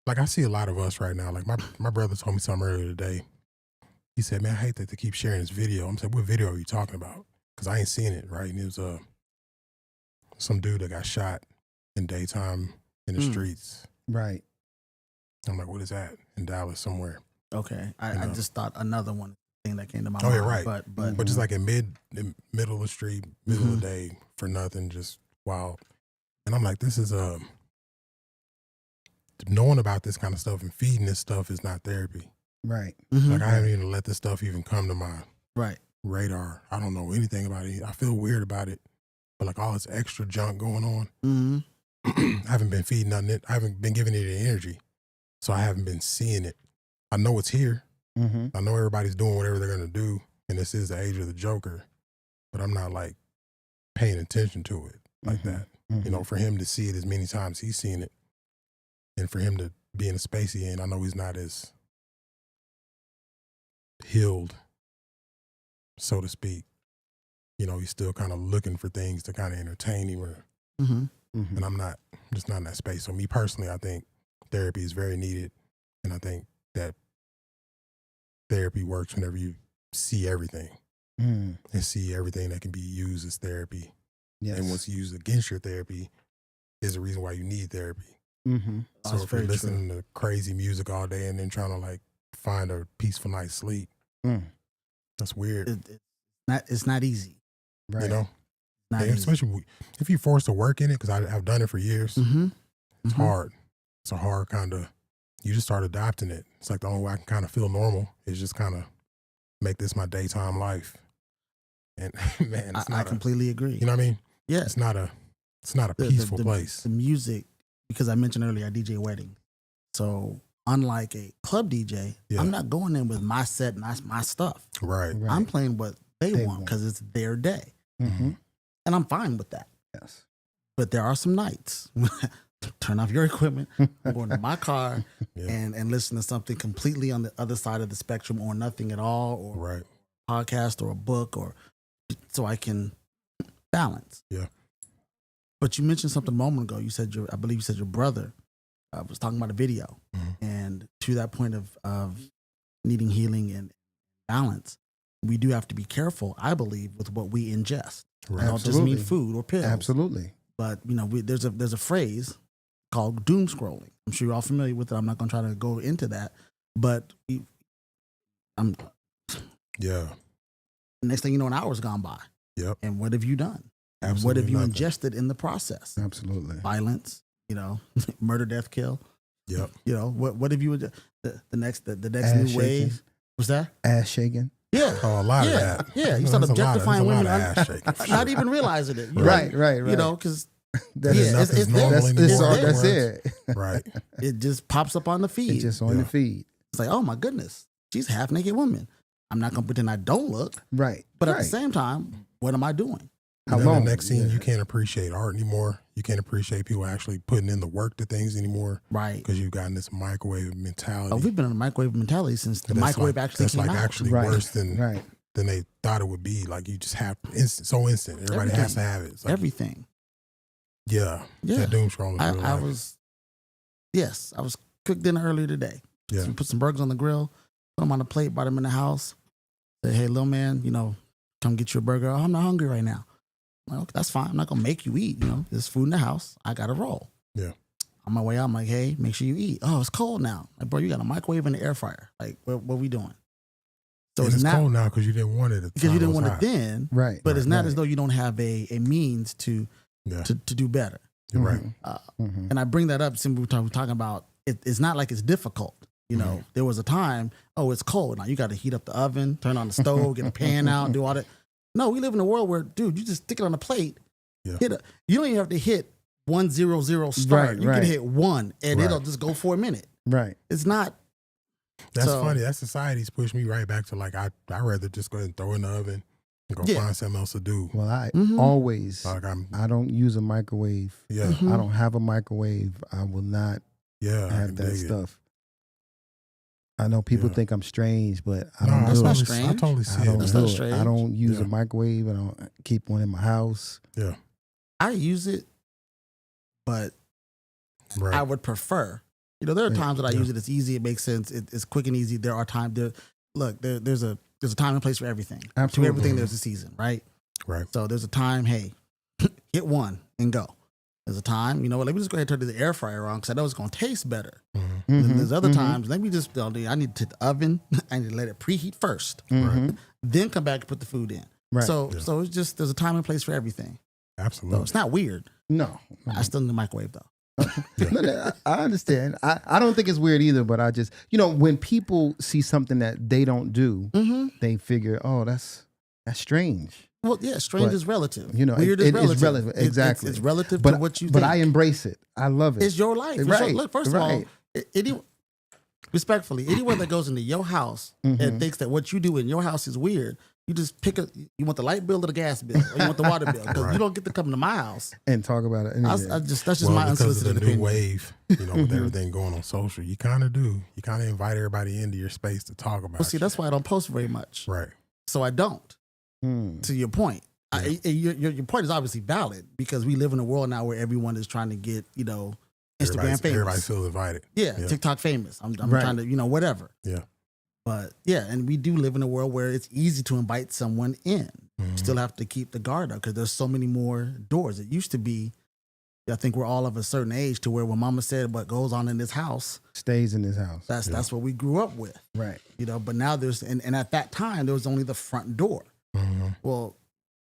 S1: Like I see a lot of us right now. Like my brother told me something earlier today. He said, "Man, I hate that they keep sharing this video." I'm saying, "What video are you talking about?" Because I ain't seen it, right? And it was some dude that got shot in daytime in the streets.
S3: Right.
S1: I'm like, "What is that?" In Dallas somewhere.
S4: Okay, I just thought another one thing that came to my
S1: Oh,
S4: mind.
S1: yeah, right.
S4: But
S1: Just like in middle of the street, middle of the day, for nothing, just wild. And I'm like, this is knowing about this kind of stuff and feeding this stuff is not therapy.
S3: Right.
S1: Like I haven't even let this stuff even come to my
S4: right.
S1: radar. I don't know anything about it. I feel weird about it, but like all this extra junk going on, I haven't been feeding nothing. I haven't been giving it any energy, so I haven't been seeing it. I know it's here. I know everybody's doing whatever they're gonna do, and this is the age of the Joker, but I'm not like paying attention to it like that. For him to see it as many times he's seen it, and for him to be in a space he's in, I know he's not as healed, so to speak. He's still kind of looking for things to kind of entertain him, and I'm just not in that space. So me personally, I think therapy is very needed, and I think that therapy works whenever you see everything and see everything that can be used as therapy.
S3: Yes.
S1: And what's used against your therapy is the reason why you need therapy. So
S4: That's
S1: if you're
S4: very
S1: listening to crazy music all day and then trying to like find a peaceful night's sleep, that's weird.
S4: It's not easy.
S3: Right.
S4: Not
S1: And
S4: easy.
S1: especially if you're forced to work in it, because I've done it for years. It's hard. It's a hard kind of, you just start adopting it. It's like the only way I can kind of feel normal is just kind of make this my daytime life. And man, it's
S4: I
S1: not
S4: completely agree.
S1: you know what I mean?
S4: Yeah.
S1: It's not a peaceful place.
S4: The music, because I mentioned earlier, I DJ weddings. So unlike a club DJ,
S1: Yeah.
S4: I'm not going in with my set and my stuff.
S1: Right.
S3: Right.
S4: I'm playing what they
S3: They
S4: want
S3: want.
S4: because it's their day.
S3: Mm-hmm.
S4: And I'm fine with that.
S3: Yes.
S4: But there are some nights, turn off your equipment, I'm going to my car
S1: Yeah.
S4: and listen to something completely on the other side of the spectrum, or nothing at all, or
S1: Right.
S4: podcast or a book, or so I can balance.
S1: Yeah.
S4: But you mentioned something a moment ago. You said I believe you said your brother was talking about a video, and to that point of needing healing and balance, we do have to be careful, I believe, with what we ingest.
S3: Right.
S4: I don't just mean
S3: Absolutely.
S4: food or pills.
S3: Absolutely.
S4: But there's a phrase called doom scrolling. I'm sure you're all familiar with it. I'm not going to try to go into that. But I'm
S1: Yeah.
S4: next thing you know, an hour's gone by.
S1: Yep.
S4: And what have you done? And
S1: Absolutely
S4: what have you
S1: nothing.
S4: ingested in the process?
S3: Absolutely.
S4: Violence, murder, death, kill.
S1: Yep.
S4: What have you the next
S3: Ass
S4: new
S3: shaking.
S4: wave? What's that?
S3: Ass shaking.
S4: Yeah.
S1: Oh, a lot
S4: Yeah.
S1: of that.
S4: Yeah. You
S1: There's
S4: start
S1: a lot of-
S4: objectifying
S1: there's a lot
S4: women,
S1: of ass shaking, for
S4: not
S1: sure.
S4: even realizing it.
S3: Right.
S4: Because
S3: That's,
S4: Yeah,
S1: nothing's
S4: it's
S1: normal
S4: there.
S1: anymore.
S3: that's all.
S4: there.
S3: That's
S1: afterwards.
S3: it.
S1: Right.
S4: it just pops up on the feed.
S3: It's just on the feed.
S4: It's like, oh my goodness, she's a half naked woman. I'm not gonna pretend I don't look,
S3: Right.
S4: but at
S3: right.
S4: the same time, what am I doing?
S3: How
S1: And then
S3: long?
S1: the next scene,
S3: Yeah.
S1: you can't appreciate art anymore. You can't appreciate people actually putting in the work to things anymore
S4: Right.
S1: because you've gotten this microwave mentality.
S4: Oh, we've been in a microwave mentality since the
S1: And that's
S4: microwave
S1: like,
S4: actually
S1: that's
S4: came
S1: like
S4: out.
S1: actually
S3: Right.
S1: worse than
S3: Right.
S1: they thought it would be. Like you just have instant. Everybody has to have it. It's like,
S4: Everything.
S1: yeah.
S4: Yeah.
S1: That doom scrolling.
S4: I was cooked dinner earlier today.
S1: Yeah.
S4: So we put some burgers on the grill, put them on the plate, brought them in the house. Said, hey, little man, come get you a burger. Oh, I'm not hungry right now. I'm like, okay, that's fine. I'm not gonna make you eat. There's food in the house. I got to roll.
S1: Yeah.
S4: On my way out, I'm like, hey, make sure you eat. Oh, it's cold now. Like, bro, you got a microwave and an air fryer. Like, what we doing? So
S1: and it's
S4: not
S1: cold now because you didn't want it. At the
S4: because you
S1: time
S4: didn't
S1: was
S4: want it
S1: hot.
S4: then,
S3: Right.
S4: but it's not
S3: right.
S4: as though you don't have a means to
S1: Yeah.
S4: to do better.
S1: You're right.
S3: Mhm.
S4: And I bring that up since we're talking about it's not like it's difficult. There was a time, oh, it's cold. Now you got to heat up the oven, turn on the stove, get a pan out, do all that. No, we live in a world where, dude, you just stick it on a plate.
S1: Yeah.
S4: You don't even have to hit 100 start.
S3: Right,
S4: you
S3: right.
S4: can hit 1 and
S1: Right.
S4: it'll just go for a minute.
S3: Right.
S4: It's not.
S1: That's
S4: So-
S1: funny. That society's pushed me right back to like I'd rather just go ahead and throw it in the oven and go
S4: Yeah.
S1: find something else to do.
S3: Well, I
S4: Mhm.
S3: always.
S1: Like
S3: I don't use a microwave.
S1: yeah,
S4: Mhm.
S3: I don't have a microwave. I will not
S1: yeah. I
S3: have
S1: can
S3: that
S1: dig it.
S3: stuff. I know people
S1: Yeah.
S3: think I'm strange, but I
S1: No,
S3: don't
S4: that's
S3: do
S4: not
S3: it.
S4: strange.
S1: I totally see
S3: I
S1: it.
S3: don't
S4: That's
S3: do
S4: not
S3: it.
S4: strange.
S3: I don't use
S1: Yeah.
S3: a microwave. I don't keep one in my house.
S1: Yeah,
S4: I use it, but
S1: right.
S4: I would prefer. There are
S3: Yeah.
S4: times that I
S1: Yeah.
S4: use it. It's easy. It makes sense. It's quick and easy. There are times. There's a time and place for everything.
S3: Absolutely.
S4: To everything, there's a season, right?
S1: Right.
S4: So there's a time. Hey, hit 1 and go. There's a time. You know what? Let me just go ahead and turn the air fryer on because I know it's going to taste better.
S1: Mhm.
S4: And
S3: Mhm,
S4: there's other
S3: mhm,
S4: times. Let me just. I need to hit the oven. I need to let it preheat first.
S3: mhm.
S4: Then come back and put the food in.
S3: Right.
S4: So
S1: Yeah.
S4: so it's just there's a time and place for everything. So
S1: Absolutely.
S4: it's not weird.
S3: No.
S4: I still need the microwave though.
S3: No, I understand. I don't think it's weird either, but I just, when people see something that they don't do,
S4: Mm-hmm.
S3: they figure, oh, that's strange.
S4: Well, yeah, strange
S3: But,
S4: is relative.
S3: it
S4: Weird is
S3: is
S4: relative.
S3: relative, exactly.
S4: It's relative
S3: But
S4: to what you
S3: but
S4: think.
S3: I embrace it. I love it.
S4: It's your life. It's
S3: Right,
S4: Look, first
S3: right.
S4: of all, respectfully, anyone that goes into your house and
S3: Mhm.
S4: thinks that what you do in your house is weird, you just you want the light bill or the gas bill, or you want the water bill, because
S1: Right.
S4: you don't get to come to my house.
S3: And talk about it.
S4: That's just
S1: Well,
S4: my
S1: because of
S4: unsolicited
S1: the new
S4: opinion.
S1: wave, with everything going on social, you kind of do. You kind of invite everybody into your space to talk about.
S4: Well, see,
S1: you.
S4: that's why I don't post very much.
S1: right.
S4: So I don't.
S3: Mm.
S4: To your point, your point is obviously valid because we live in a world now where everyone is trying to get Instagram famous.
S1: Everybody feels invited.
S4: Yeah,
S1: Yeah.
S4: TikTok famous. I'm
S3: Right.
S4: trying to, whatever.
S1: Yeah.
S4: But yeah, and we do live in a world where it's easy to invite someone in.
S1: Mhm.
S4: You still have to keep the guard up because there's so many more doors. It used to be, I think we're all of a certain age to where when mama said what goes on in this house,
S3: Stays in this house.
S4: that's what we grew up with.
S3: Right.
S4: But now there's, and at that time, there was only the front door.
S1: Mhm.
S4: Well,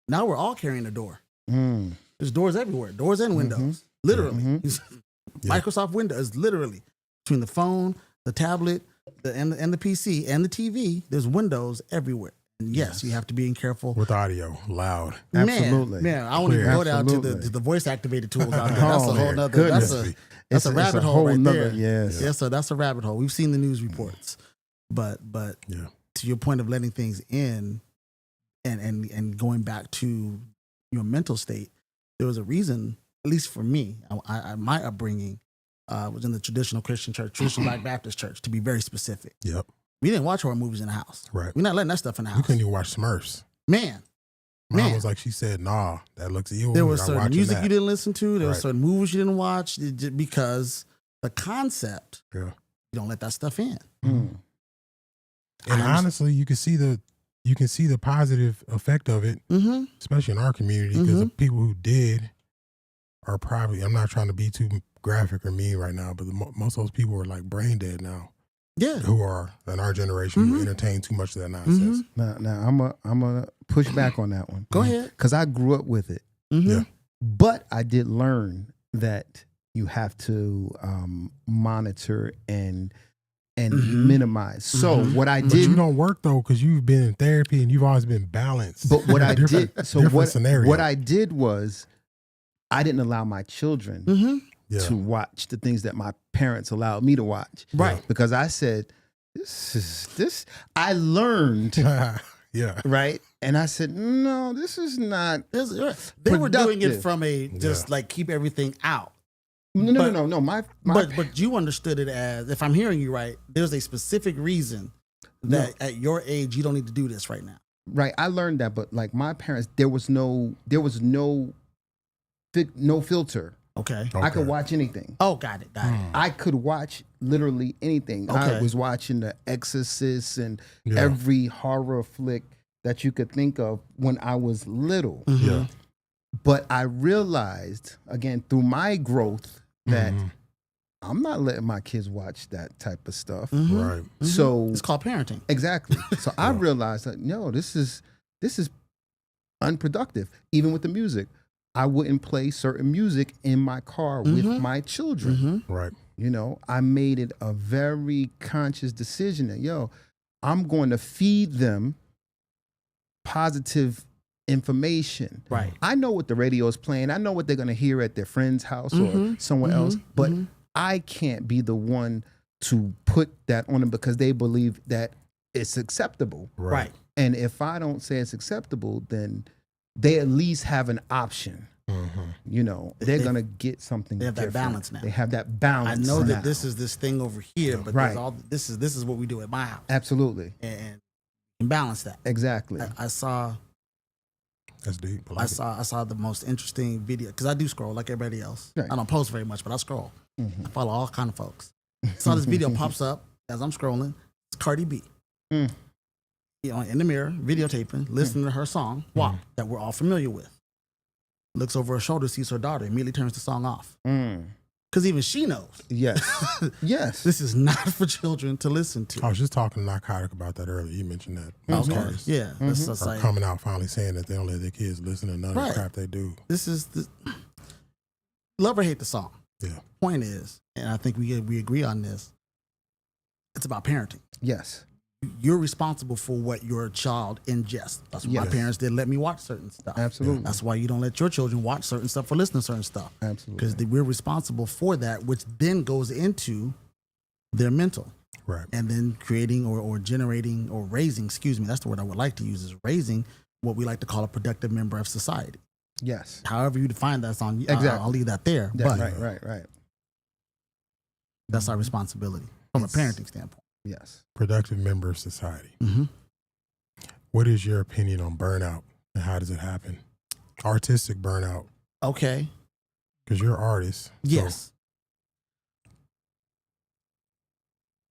S4: now we're all carrying a door.
S3: Mm.
S4: There's doors everywhere, doors and windows, literally.
S1: Yeah.
S4: Microsoft Windows, literally between the phone, the tablet, and the PC and the TV. There's windows everywhere. And yes, you have to be careful.
S1: With audio, loud.
S3: Absolutely.
S4: Man, I won't even
S1: Clear.
S4: go down to
S3: Absolutely.
S4: the voice activated tools out there. That's a
S3: Oh,
S4: whole nother.
S3: goodness.
S4: That's a rabbit hole
S3: whole
S4: right
S3: nother,
S4: there.
S3: Yes.
S4: Yeah, so that's a rabbit hole. We've seen the news reports, but
S1: Yeah.
S4: to your point of letting things in, and going back to your mental state, there was a reason. At least for me, my upbringing was in the traditional Christian church, traditional Black Baptist church, to be very specific.
S1: Yep.
S4: We didn't watch horror movies in the house.
S1: Right.
S4: We're not letting that stuff in the
S1: You
S4: house.
S1: couldn't even watch Smurfs.
S4: Man,
S1: Mom was like, she said, "Nah, that looks evil."
S4: there
S1: We're
S4: was
S1: not
S4: certain
S1: watching
S4: music
S1: that.
S4: you didn't listen to. There was
S1: Right.
S4: certain movies you didn't watch because the concept,
S1: Yeah.
S4: you don't let that stuff in.
S3: Mm.
S1: And
S4: I
S1: honestly, you can see the you can see the positive effect of it,
S4: Mm-hmm.
S1: especially in our community, because the people who did are probably, I'm not trying to be too graphic or mean right now, but most of those people are like brain dead now,
S4: Yeah.
S1: who are in our generation who entertain too much of that nonsense.
S3: Now I'm gonna push back on that one.
S4: Go ahead.
S3: Because I grew up with it.
S4: Mm-hmm.
S1: Yeah.
S3: But I did learn that you have to monitor and minimize. So what I
S1: But
S3: did,
S1: you don't work though, because you've been in therapy and you've always been balanced.
S3: but what I
S1: Different-
S3: did, so
S1: different scenario.
S3: what I did was, I didn't allow my children
S4: Mm-hmm.
S1: Yeah.
S3: to watch the things that my parents allowed me to watch.
S4: Right.
S3: Because I said, this. I learned,
S1: Yeah.
S3: right, and I said, no, this is not.
S4: They were doing it
S3: Productive.
S4: from a just like keep everything out.
S3: No,
S4: But-
S3: no. My
S4: But you understood it as, if I'm hearing you right, there's a specific reason that at your age you don't need to do this right now.
S3: right. I learned that, but like my parents, there was no filter.
S4: Okay.
S3: I could
S1: Okay.
S3: watch anything.
S4: Oh, got it.
S3: I could watch literally anything. I
S4: Okay.
S3: was watching The Exorcist and
S1: Yeah.
S3: every horror flick that you could think of when I was little.
S4: Mm-hmm.
S1: Yeah.
S3: But I realized, again, through my growth, that
S1: Mhm.
S3: I'm not letting my kids watch that type of stuff.
S4: Mm-hmm.
S1: Right.
S3: So
S4: It's called parenting.
S3: exactly. So I
S1: Yeah.
S3: realized that no, this is unproductive. Even with the music, I wouldn't play certain music in my car with my children.
S4: Mm-hmm.
S1: Right.
S3: You know, I made it a very conscious decision that I'm going to feed them positive information.
S4: Right.
S3: I know what the radio is playing. I know what they're going to hear at their friend's house or somewhere else, but I can't be the one to put that on them because they believe that it's acceptable.
S4: Right.
S3: And if I don't say it's acceptable, then they at least have an option. You know, they're
S4: They-
S3: going to get something
S4: they have that
S3: different.
S4: balance now.
S3: They have that
S4: I
S3: balance.
S4: know that
S3: now.
S4: this is this thing over here, but
S3: Right.
S4: there's all this is what we do at my house,
S3: Absolutely.
S4: and balance that.
S3: Exactly.
S4: I saw
S1: That's deep. I
S4: I
S1: like it.
S4: saw the most interesting video because I do scroll like everybody else.
S3: Right.
S4: I don't post very much, but I scroll.
S3: Mhm.
S4: I follow all kind of folks. Saw this video pops up as I'm scrolling. It's Cardi B.
S3: Mm.
S4: You know, in the mirror, videotaping, listening to her song WAP that we're all familiar with. Looks over her shoulder, sees her daughter, immediately turns the song off.
S3: Mm.
S4: Because even she knows
S3: Yes. Yes.
S4: this is not for children to listen to.
S1: I was just talking to Narcotic about that earlier. You mentioned that. Most
S4: Okay.
S1: artists
S4: Yeah. It's just
S1: are
S4: like,
S1: coming out finally saying that they don't let their kids listen to none of
S4: Right.
S1: the crap they do.
S4: this is the love or hate the song.
S1: Yeah.
S4: Point is, and I think we agree on this, it's about parenting.
S3: Yes.
S4: You're responsible for what your child ingests. That's why my
S3: Yes.
S4: parents didn't let me watch certain stuff.
S3: Absolutely.
S4: That's why you don't let your children watch certain stuff or listen to certain stuff.
S3: Absolutely.
S4: Because we're responsible for that, which then goes into their mental.
S1: Right.
S4: And then creating or generating or raising, that's the word I would like to use, is raising what we like to call a productive member of society.
S3: Yes.
S4: However you define that's on you.
S3: Exactly.
S4: I'll leave that there.
S3: Yeah,
S4: But
S3: right.
S4: that's our responsibility from a
S3: It's-
S4: parenting standpoint.
S3: Yes.
S1: Productive member of society.
S4: Mm-hmm.
S1: What is your opinion on burnout and how does it happen? Artistic burnout,
S4: Okay.
S1: because you're an artist. so-
S4: Yes.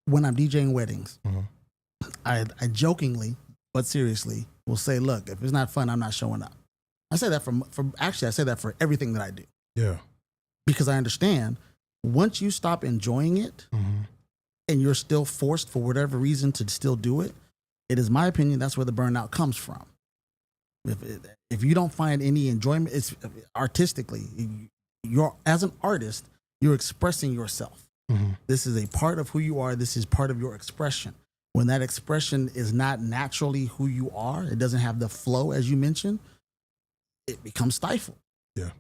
S4: When I'm DJing weddings,
S1: Mhm.
S4: I jokingly but seriously will say, "Look, if it's not fun, I'm not showing up." I say that I say that for everything that I do
S1: Yeah.
S4: because I understand once you stop enjoying it
S1: Mhm.
S4: and you're still forced for whatever reason to still do it, it is my opinion that's where the burnout comes from. If you don't find any enjoyment, it's artistically, you're as an artist, you're expressing yourself.
S1: Mhm.
S4: This is a part of who you are. This is part of your expression. When that expression is not naturally who you are, it doesn't have the flow as you mentioned, it becomes stifled.
S1: Yeah.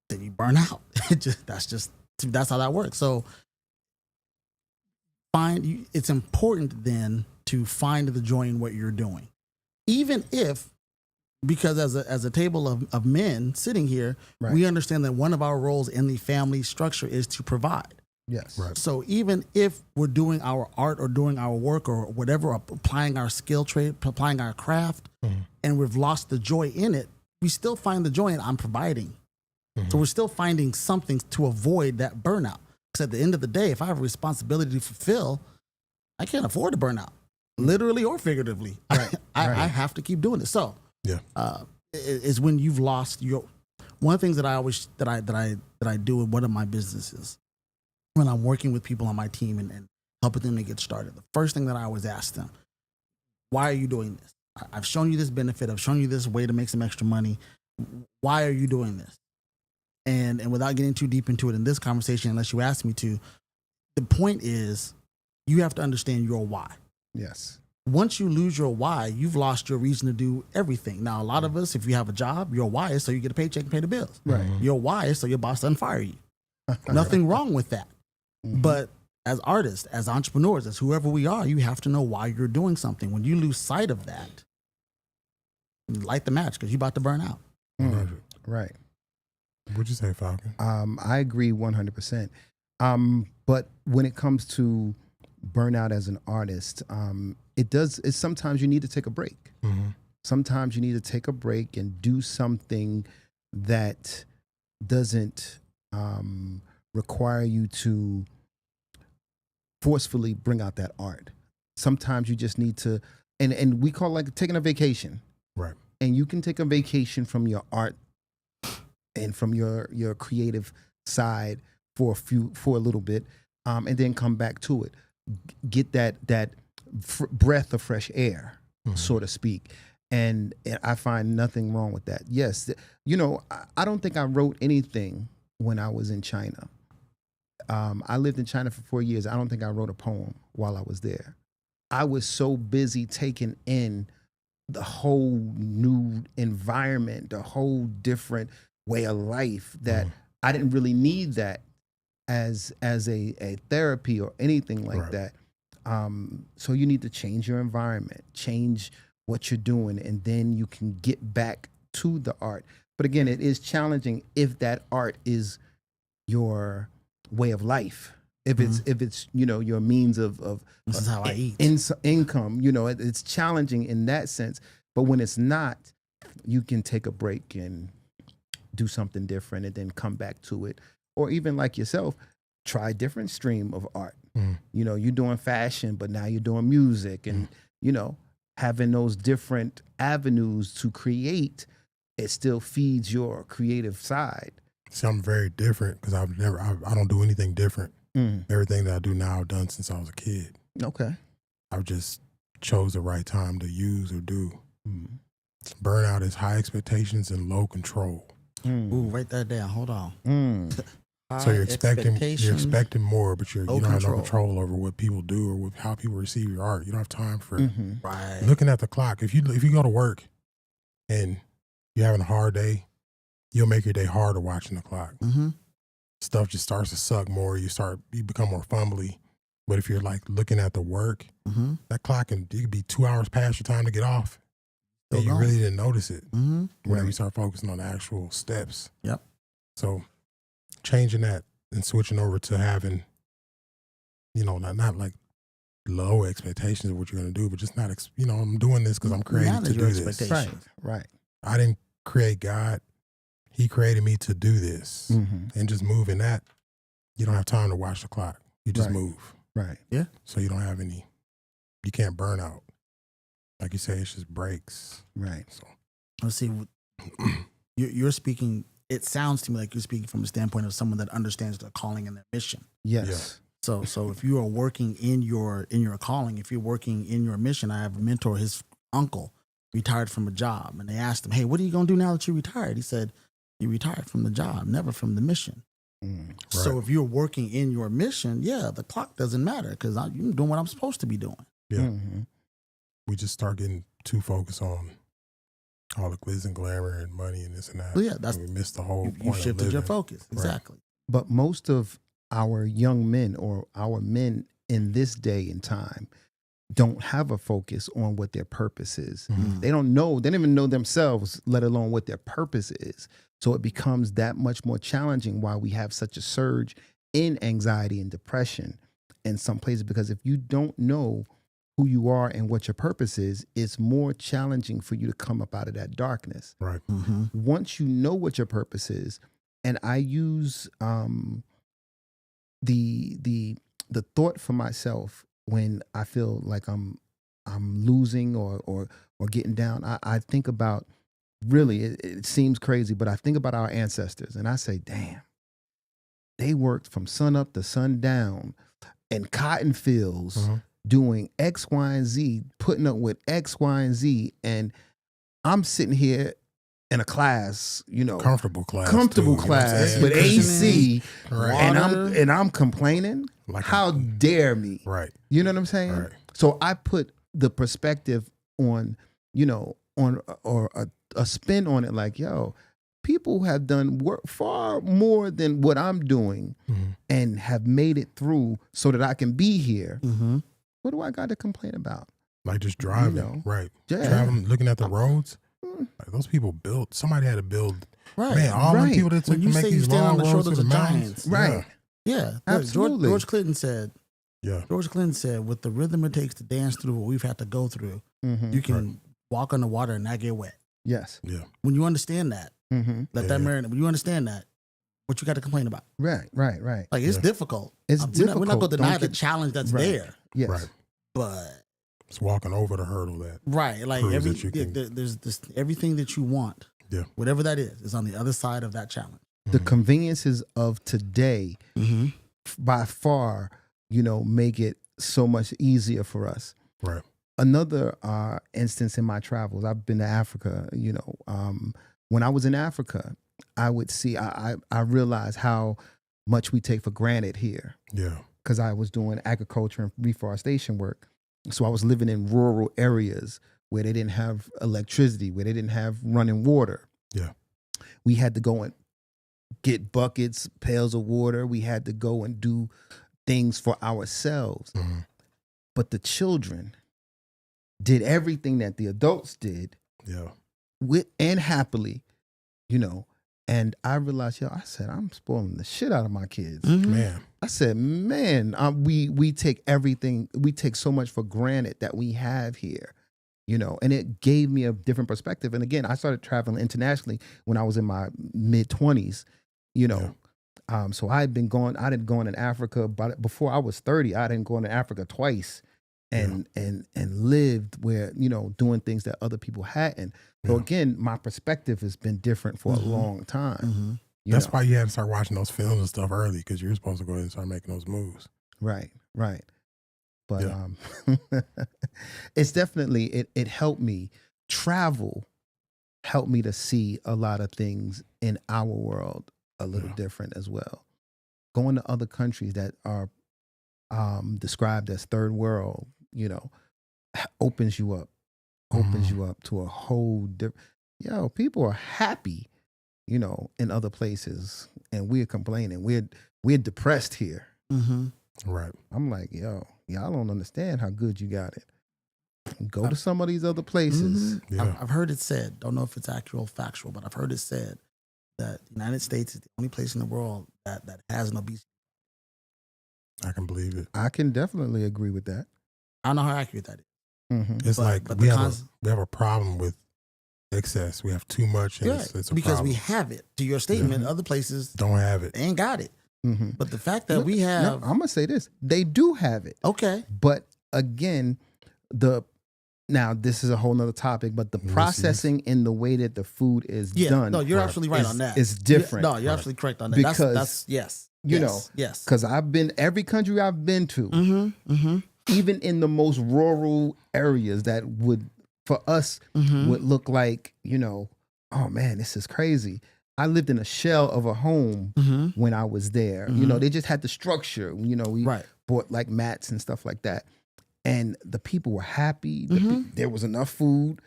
S4: Then you burn out. That's how that works. So it's important then to find the joy in what you're doing. Even if, because as a table of men sitting here,
S3: Right.
S4: we understand that one of our roles in the family structure is to provide.
S3: Yes.
S1: Right.
S4: So even if we're doing our art or doing our work or whatever, or applying our skill trade, applying our craft, and we've lost the joy in it, we still find the joy in I'm providing. So we're still finding something to avoid that burnout. Because at the end of the day, if I have a responsibility to fulfill, I can't afford to burn out. literally or figuratively.
S3: Right.
S4: I have to keep doing it. So
S1: Yeah.
S4: Is when you've lost your. One of the things that I always that I do in one of my businesses when I'm working with people on my team and helping them to get started. The first thing that I always ask them, why are you doing this? I've shown you this benefit. I've shown you this way to make some extra money. Why are you doing this? And without getting too deep into it in this conversation, unless you ask me to, the point is you have to understand your why.
S3: Yes.
S4: Once you lose your why, you've lost your reason to do everything. Now, a lot of us, if you have a job, your why is so you get a paycheck and pay the bills.
S3: Right.
S4: Your why is so your boss doesn't fire you. Nothing wrong with that.
S3: Mhm.
S4: But as artists, as entrepreneurs, as whoever we are, you have to know why you're doing something. When you lose sight of that, light the match because you're about to burn out.
S3: Right.
S1: What'd you say, Falcon?
S3: I agree 100%. But when it comes to burnout as an artist, it's sometimes you need to take a break.
S1: Mm-hmm.
S3: Sometimes you need to take a break and do something that doesn't require you to forcefully bring out that art. Sometimes you just need to, and we call it like taking a vacation.
S1: Right.
S3: And you can take a vacation from your art and from your creative side for a little bit, and then come back to it. Get that breath of fresh air, so to speak. And I find nothing wrong with that. Yes, I don't think I wrote anything when I was in China. I lived in China for 4 years. I don't think I wrote a poem while I was there. I was so busy taking in the whole new environment, the whole different way of life that I didn't really need that as a therapy or anything like that. So you need to change your environment, change what you're doing, and then you can get back to the art. But again, it is challenging if that art is your way of life. If it's your means of
S4: This is how I eat.
S3: Income, it's challenging in that sense. But when it's not, you can take a break and do something different and then come back to it. Or even like yourself, try a different stream of art. You're doing fashion, but now you're doing music, and having those different avenues to create, it still feeds your creative side.
S1: See, I'm very different because I don't do anything different. Everything that I do now I've done since I was a kid.
S3: Okay.
S1: I've just chose the right time to use or do. Burnout is high expectations and low control.
S4: Ooh, write that down. Hold on.
S1: So you're expecting more, but you don't have no
S4: control.
S1: control over what people do or how people receive your art. You don't have time for
S4: Right.
S1: looking at the clock. If you go to work and you're having a hard day, you'll make your day harder watching the clock. Stuff just starts to suck more. You become more fumbly. But if you're like looking at the work, that clock it could be 2 hours past your time to get off, and you really didn't notice it. Whenever you start focusing on the actual steps.
S4: Yep.
S1: So changing that and switching over to having, not like low expectations of what you're going to do, but just not, I'm doing this because I'm created
S4: Manage
S1: to do
S4: your
S1: this.
S4: expectations.
S3: Right.
S1: I didn't create God. He created me to do this. And just moving that, you don't have time to watch the clock. You just move.
S3: Right.
S4: Yeah.
S1: So you don't have you can't burn out. Like you say, it's just breaks.
S3: Right.
S1: So
S4: Let's see. You're speaking. It sounds to me like you're speaking from a standpoint of someone that understands their calling and their mission.
S3: Yes.
S4: So if you are working in your calling, if you're working in your mission, I have a mentor. His uncle retired from a job, and they asked him, "Hey, what are you gonna do now that you retired?" He said, "You retired from the job, never from the mission." So if you're working in your mission, the clock doesn't matter because I'm doing what I'm supposed to be doing.
S1: Yeah. We just start getting too focused on all the glitz and glamour and money and this and that.
S4: Well, yeah, that's
S1: and we missed the whole
S4: you
S1: point of
S4: shifted your
S1: living.
S4: focus. Exactly.
S3: But most of our young men or our men in this day and time don't have a focus on what their purpose is. They don't even know themselves, let alone what their purpose is. So it becomes that much more challenging why we have such a surge in anxiety and depression in some places, because if you don't know who you are and what your purpose is, it's more challenging for you to come up out of that darkness.
S1: Right.
S3: Once you know what your purpose is, and I use the thought for myself when I feel like I'm I'm losing or getting down, I think about, really, it seems crazy, but I think about our ancestors and I say, damn, they worked from sun up to sundown in cotton fields doing X, Y, and Z, putting up with X, Y, and Z. And I'm sitting here in a class,
S1: comfortable class,
S3: with AC,
S1: right.
S3: and I'm complaining.
S1: Like
S3: how dare me?
S1: Right.
S3: You know what I'm saying?
S1: Right.
S3: So I put the perspective on, or a spin on it, like, yo, people have done work far more than what I'm doing and have made it through so that I can be here. What do I got to complain about?
S1: Like just driving, right?
S3: Yeah.
S1: Traveling, looking at the roads. Like those people built. Somebody had to build.
S4: Right.
S1: Man, all the people that took
S4: when you
S1: to make
S4: say you
S1: these
S4: stand
S1: long
S4: on the
S1: roads
S4: shoulders
S1: to the
S4: of
S1: mountains.
S4: giants,
S3: Right.
S4: Yeah,
S3: Absolutely.
S4: George Clinton said.
S1: Yeah.
S4: George Clinton said, with the rhythm it takes to dance through what we've had to go through, you can walk on the water and not get wet.
S3: Yes.
S1: Yeah.
S4: When you understand that, let that marinate. When you understand that, what you got to complain about?
S3: Right.
S4: Like, it's difficult.
S3: It's
S4: We're not going to deny
S3: Don't
S4: the
S3: get-
S4: challenge that's
S3: Right.
S4: there,
S3: Yes.
S1: Right.
S4: but
S1: It's walking over the hurdle that.
S4: right, like
S1: proves that you can-
S4: there's this everything that you want, whatever that is on the other side of that challenge.
S3: The conveniences of today, by far, make it so much easier for us.
S1: Right.
S3: Another instance in my travels, I've been to Africa. When I was in Africa, I would see. I realized how much we take for granted here.
S1: Yeah.
S3: Because I was doing agriculture and reforestation work, so I was living in rural areas where they didn't have electricity, where they didn't have running water.
S1: Yeah.
S3: We had to go and get buckets, pails of water. We had to go and do things for ourselves. But the children did everything that the adults did
S1: Yeah.
S3: and happily, and I realized, I said, I'm spoiling the shit out of my kids.
S1: Man.
S3: I said, man, we take everything, we take so much for granted that we have here, and it gave me a different perspective. And again, I started traveling internationally when I was in my mid-20s, so I didn't go in Africa, but before I was 30, I didn't go into Africa twice and lived where, doing things that other people hadn't. So again, my perspective has been different for a long time.
S1: That's why you had to start watching those films and stuff early, because you're supposed to go ahead and start making those moves.
S3: Right. But it's definitely, it helped me. Travel helped me to see a lot of things in our world a little different as well. Going to other countries that are described as third world, opens you up to a whole different, people are happy, in other places, and we're complaining. We're depressed here.
S1: Right.
S3: I'm like, y'all don't understand how good you got it. Go to some of these other places.
S1: Yeah.
S4: I've heard it said, don't know if it's accurate or factual, but I've heard it said that the United States is the only place in the world that has an obesity.
S1: I can believe it.
S3: I can definitely agree with that.
S4: I don't know how accurate that is.
S1: It's
S4: But
S1: we
S4: the
S1: have a problem with excess. We have too much, and it's a
S4: because
S1: problem.
S4: we have it. To your statement, other places
S1: Don't have it.
S4: they ain't got it. But the fact that we have,
S3: I'm gonna say this: they do have it.
S4: okay,
S3: But again, now this is a whole nother topic. But the processing in the way that the food is done,
S4: no, you're absolutely right on that.
S3: It's different.
S4: No, you're absolutely correct on that.
S3: Because,
S4: that's yes, yes.
S3: because I've been every country I've been to, even in the most rural areas that would, for us, would look like, oh man, this is crazy. I lived in a shell of a home when I was there. They just had the structure. We bought like mats and stuff like that. And the people were happy. There was enough food.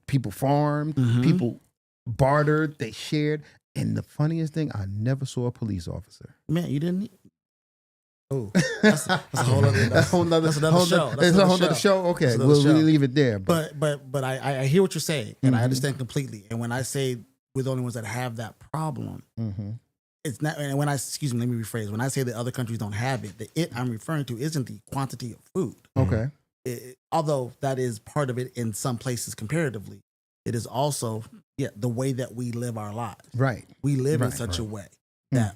S3: People farmed. People bartered. They shared. And the funniest thing, I never saw a police officer.
S4: Man, you didn't. Oh, that's a whole other.
S3: That's another show. That's a whole other show. Okay,
S4: That's another
S3: we'll
S4: show.
S3: leave it there. But
S4: But I hear what you're saying, and I understand completely. And when I say we're the only ones that have that problem, it's not. And when excuse me, let me rephrase. When I say that other countries don't have it, the it I'm referring to isn't the quantity of food.
S3: okay,
S4: Although that is part of it in some places comparatively, it is also the way that we live our lives.
S3: right.
S4: We live in
S3: Right,
S4: such a way that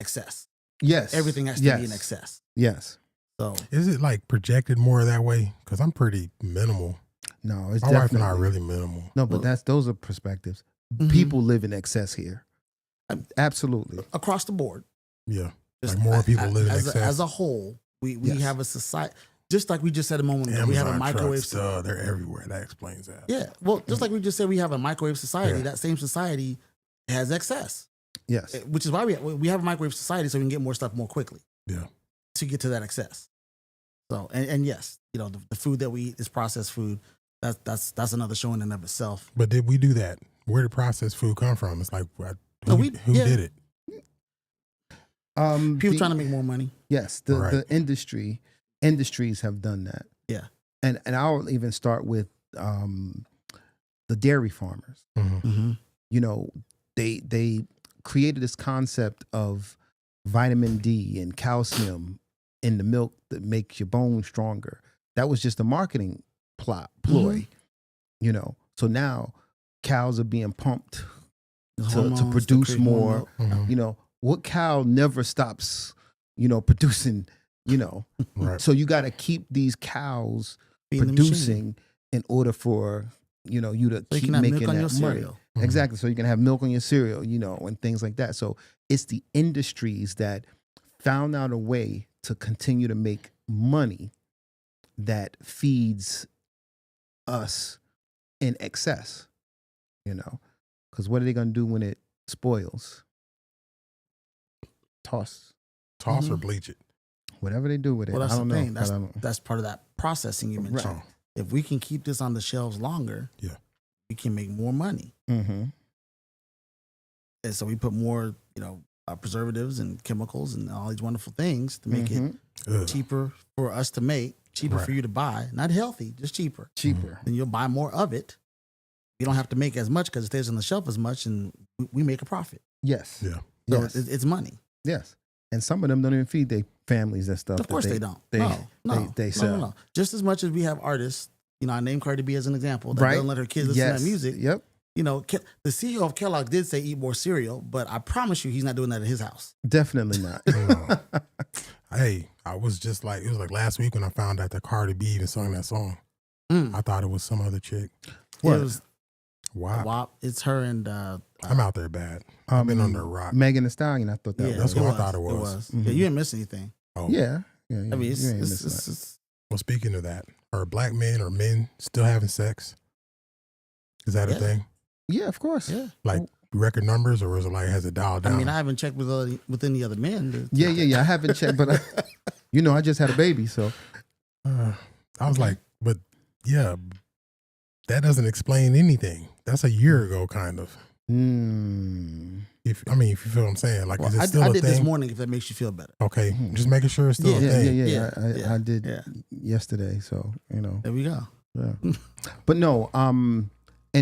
S4: excess.
S3: Yes,
S4: Everything has to be in excess.
S3: Yes.
S4: So
S1: Is it like projected more that way? Because I'm pretty minimal.
S3: No, it's
S1: My wife
S3: definitely
S1: and I are really minimal.
S3: no, but
S4: Well,
S3: those are perspectives.
S4: Mhm.
S3: People live in excess here. Absolutely.
S4: across the board,
S1: Yeah.
S4: just
S1: Like more people live in excess.
S4: as a whole, we
S3: Yes.
S4: have a society. Just like we just said a moment ago, we have a
S1: Amazon
S4: microwave.
S1: trucks, duh, they're everywhere. That explains that.
S4: Yeah, well, just like we just said, we have a microwave society.
S1: Yeah.
S4: That same society has excess,
S3: Yes.
S4: which is why we have a microwave society, so we can get more stuff more quickly.
S1: Yeah.
S4: To get to that excess. So and yes, the food that we eat is processed food. That's another show in and of itself.
S1: But did we do that? Where did processed food come from? It's like,
S4: No,
S1: who
S4: yeah.
S1: did it?
S4: People trying to make more money.
S3: Yes,
S1: Right.
S3: the industries have done that.
S4: Yeah.
S3: And I'll even start with the dairy farmers.
S1: Mhm.
S4: Mm-hmm.
S3: You know, they created this concept of vitamin D and calcium in the milk that makes your bones stronger. That was just a marketing ploy. You know, so now cows are being pumped to produce more.
S1: Mhm.
S3: You know, what cow never stops, producing,
S1: Right.
S3: So you got to keep these cows producing in order for, you to
S4: So you
S3: keep
S4: can have
S3: making
S4: milk on your
S3: that money.
S4: cereal.
S1: Mhm.
S3: Exactly. So you can have milk on your cereal, and things like that. So it's the industries that found out a way to continue to make money that feeds us in excess, because what are they going to do when it spoils? Toss.
S1: Toss or
S4: Mhm.
S1: bleach it.
S3: Whatever they do with it.
S4: Well, that's
S3: I don't
S4: the
S3: know.
S4: thing.
S3: but I don't-
S4: That's part of that processing you mentioned.
S1: Right.
S4: If we can keep this on the shelves longer,
S1: Yeah.
S4: we can make more money.
S3: Mhm.
S4: And so we put more, preservatives and chemicals and all these wonderful things to make it
S3: Mhm.
S1: Ugh.
S4: cheaper for us to make, cheaper
S1: Right.
S4: for you to buy. Not healthy, just cheaper.
S3: Cheaper.
S4: Then you'll buy more of it. You don't have to make as much because it stays on the shelf as much, and we make a profit.
S3: Yes.
S1: Yeah.
S4: So
S3: Yes.
S4: it's money.
S3: Yes. And some of them don't even feed their families and stuff.
S4: Of course they don't.
S3: They,
S4: no,
S3: they
S4: no,
S3: sell.
S4: no. Just as much as we have artists, I named Cardi B as an example that
S3: Right.
S4: doesn't let her kids listen
S3: Yes.
S4: to that music.
S3: Yep.
S4: The CEO of Kellogg did say eat more cereal, but I promise you he's not doing that at his house.
S3: Definitely not.
S1: No. Hey, I was just like, it was like last week when I found out that Cardi B even sung that song.
S4: Mm.
S1: I thought it was some other chick.
S3: What?
S4: It was
S1: Wow.
S4: WAP. It's her and
S1: I'm out there bad. I've been under a rock.
S3: Megan Thee Stallion. I thought that
S4: yeah,
S3: was.
S1: that's what I thought it was.
S3: Mhm.
S4: Yeah, you didn't miss anything.
S1: Oh.
S3: Yeah. Yeah.
S4: I mean,
S3: you
S4: it's,
S3: ain't
S4: it's,
S3: missing
S4: it's,
S3: that.
S4: it's
S1: Well, speaking of that, are black men or men still having sex? Is that
S4: Yeah.
S1: a thing?
S3: Yeah, of course.
S4: yeah.
S1: Like record numbers, or is it like has it dialed
S4: I
S1: down?
S4: mean, I haven't checked with any other men.
S3: Yeah. I haven't checked, but I just had a baby, so
S1: I was like, but yeah, that doesn't explain anything. That's a year ago, kind of. If you feel what I'm saying, like,
S4: Well,
S1: is it
S4: I
S1: still a
S4: did
S1: thing?
S4: this morning. If that makes you feel better,
S1: Okay,
S3: Mhm.
S1: just making sure it's still a
S3: yeah,
S1: thing.
S3: yeah. I did
S4: Yeah.
S3: yesterday, so
S4: there we go.
S3: yeah. But no, and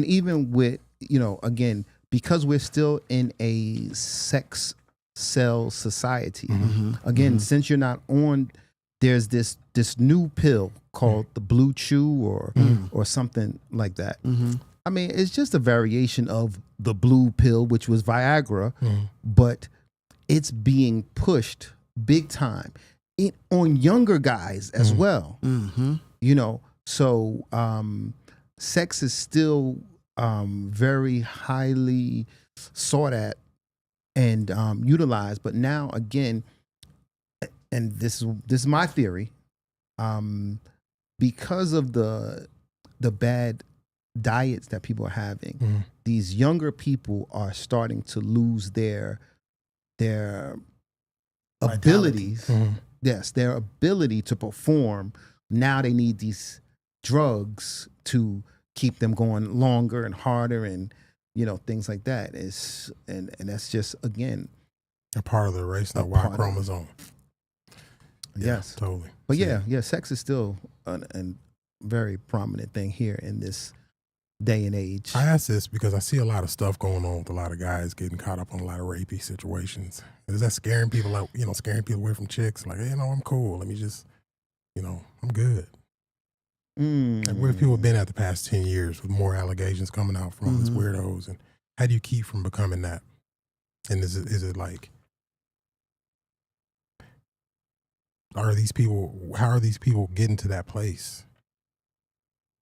S3: even with again, because we're still in a sex cell society.
S1: Mhm.
S3: Again,
S4: Mhm.
S3: since you're not on, there's this new pill called the Blue Chew or something like that.
S4: Mm-hmm.
S3: I mean, it's just a variation of the blue pill, which was Viagra,
S1: Mhm.
S3: but it's being pushed big time on younger guys as
S1: Mhm.
S3: well.
S4: Mm-hmm.
S3: So sex is still very highly sought at and utilized, but now again, and this is my theory, because of the bad diets that people are having,
S1: Mhm.
S3: these younger people are starting to lose their
S4: Vitality.
S3: abilities.
S1: Mhm.
S3: Yes, their ability to perform. Now they need these drugs to keep them going longer and harder, and things like that. And that's just again,
S1: A part of the race,
S3: A
S1: not Y
S3: part of it.
S1: chromosome. Yeah,
S3: yes.
S1: totally.
S3: But
S1: See,
S3: yeah, sex is still a very prominent thing here in this day and age.
S1: I ask this because I see a lot of stuff going on with a lot of guys getting caught up on a lot of rapey situations. Is that scaring people out, scaring people away from chicks? Like, hey, I'm cool. Let me just, I'm good. Like, where have people been at the past 10 years with more allegations coming out from all these
S4: Mhm.
S1: weirdos? And how do you keep from becoming that? And is it like, are these people? How are these people getting to that place?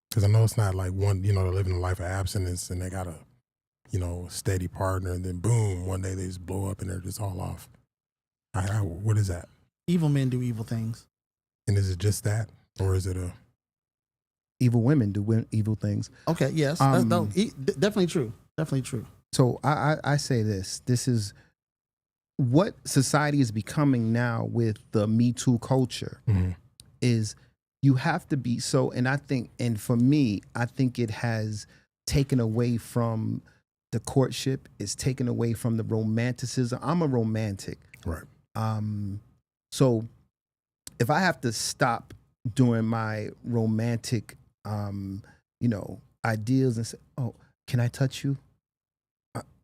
S1: Because I know it's not like one, they're living a life of abstinence and they got a, steady partner, and then boom, one day they just blow up and they're just all off. What is that?
S4: Evil men do evil things.
S1: And is it just that, or is it a?
S3: Evil women do evil things.
S4: Okay, yes, definitely true. Definitely true.
S3: So I say this. This is what society is becoming now with the Me Too culture.
S1: Mm-hmm.
S3: Is you have to be so, and I think, and for me, I think it has taken away from the courtship. It's taken away from the romanticism. I'm a romantic.
S1: Right.
S3: So if I have to stop doing my romantic, ideals and say, oh, can I touch you?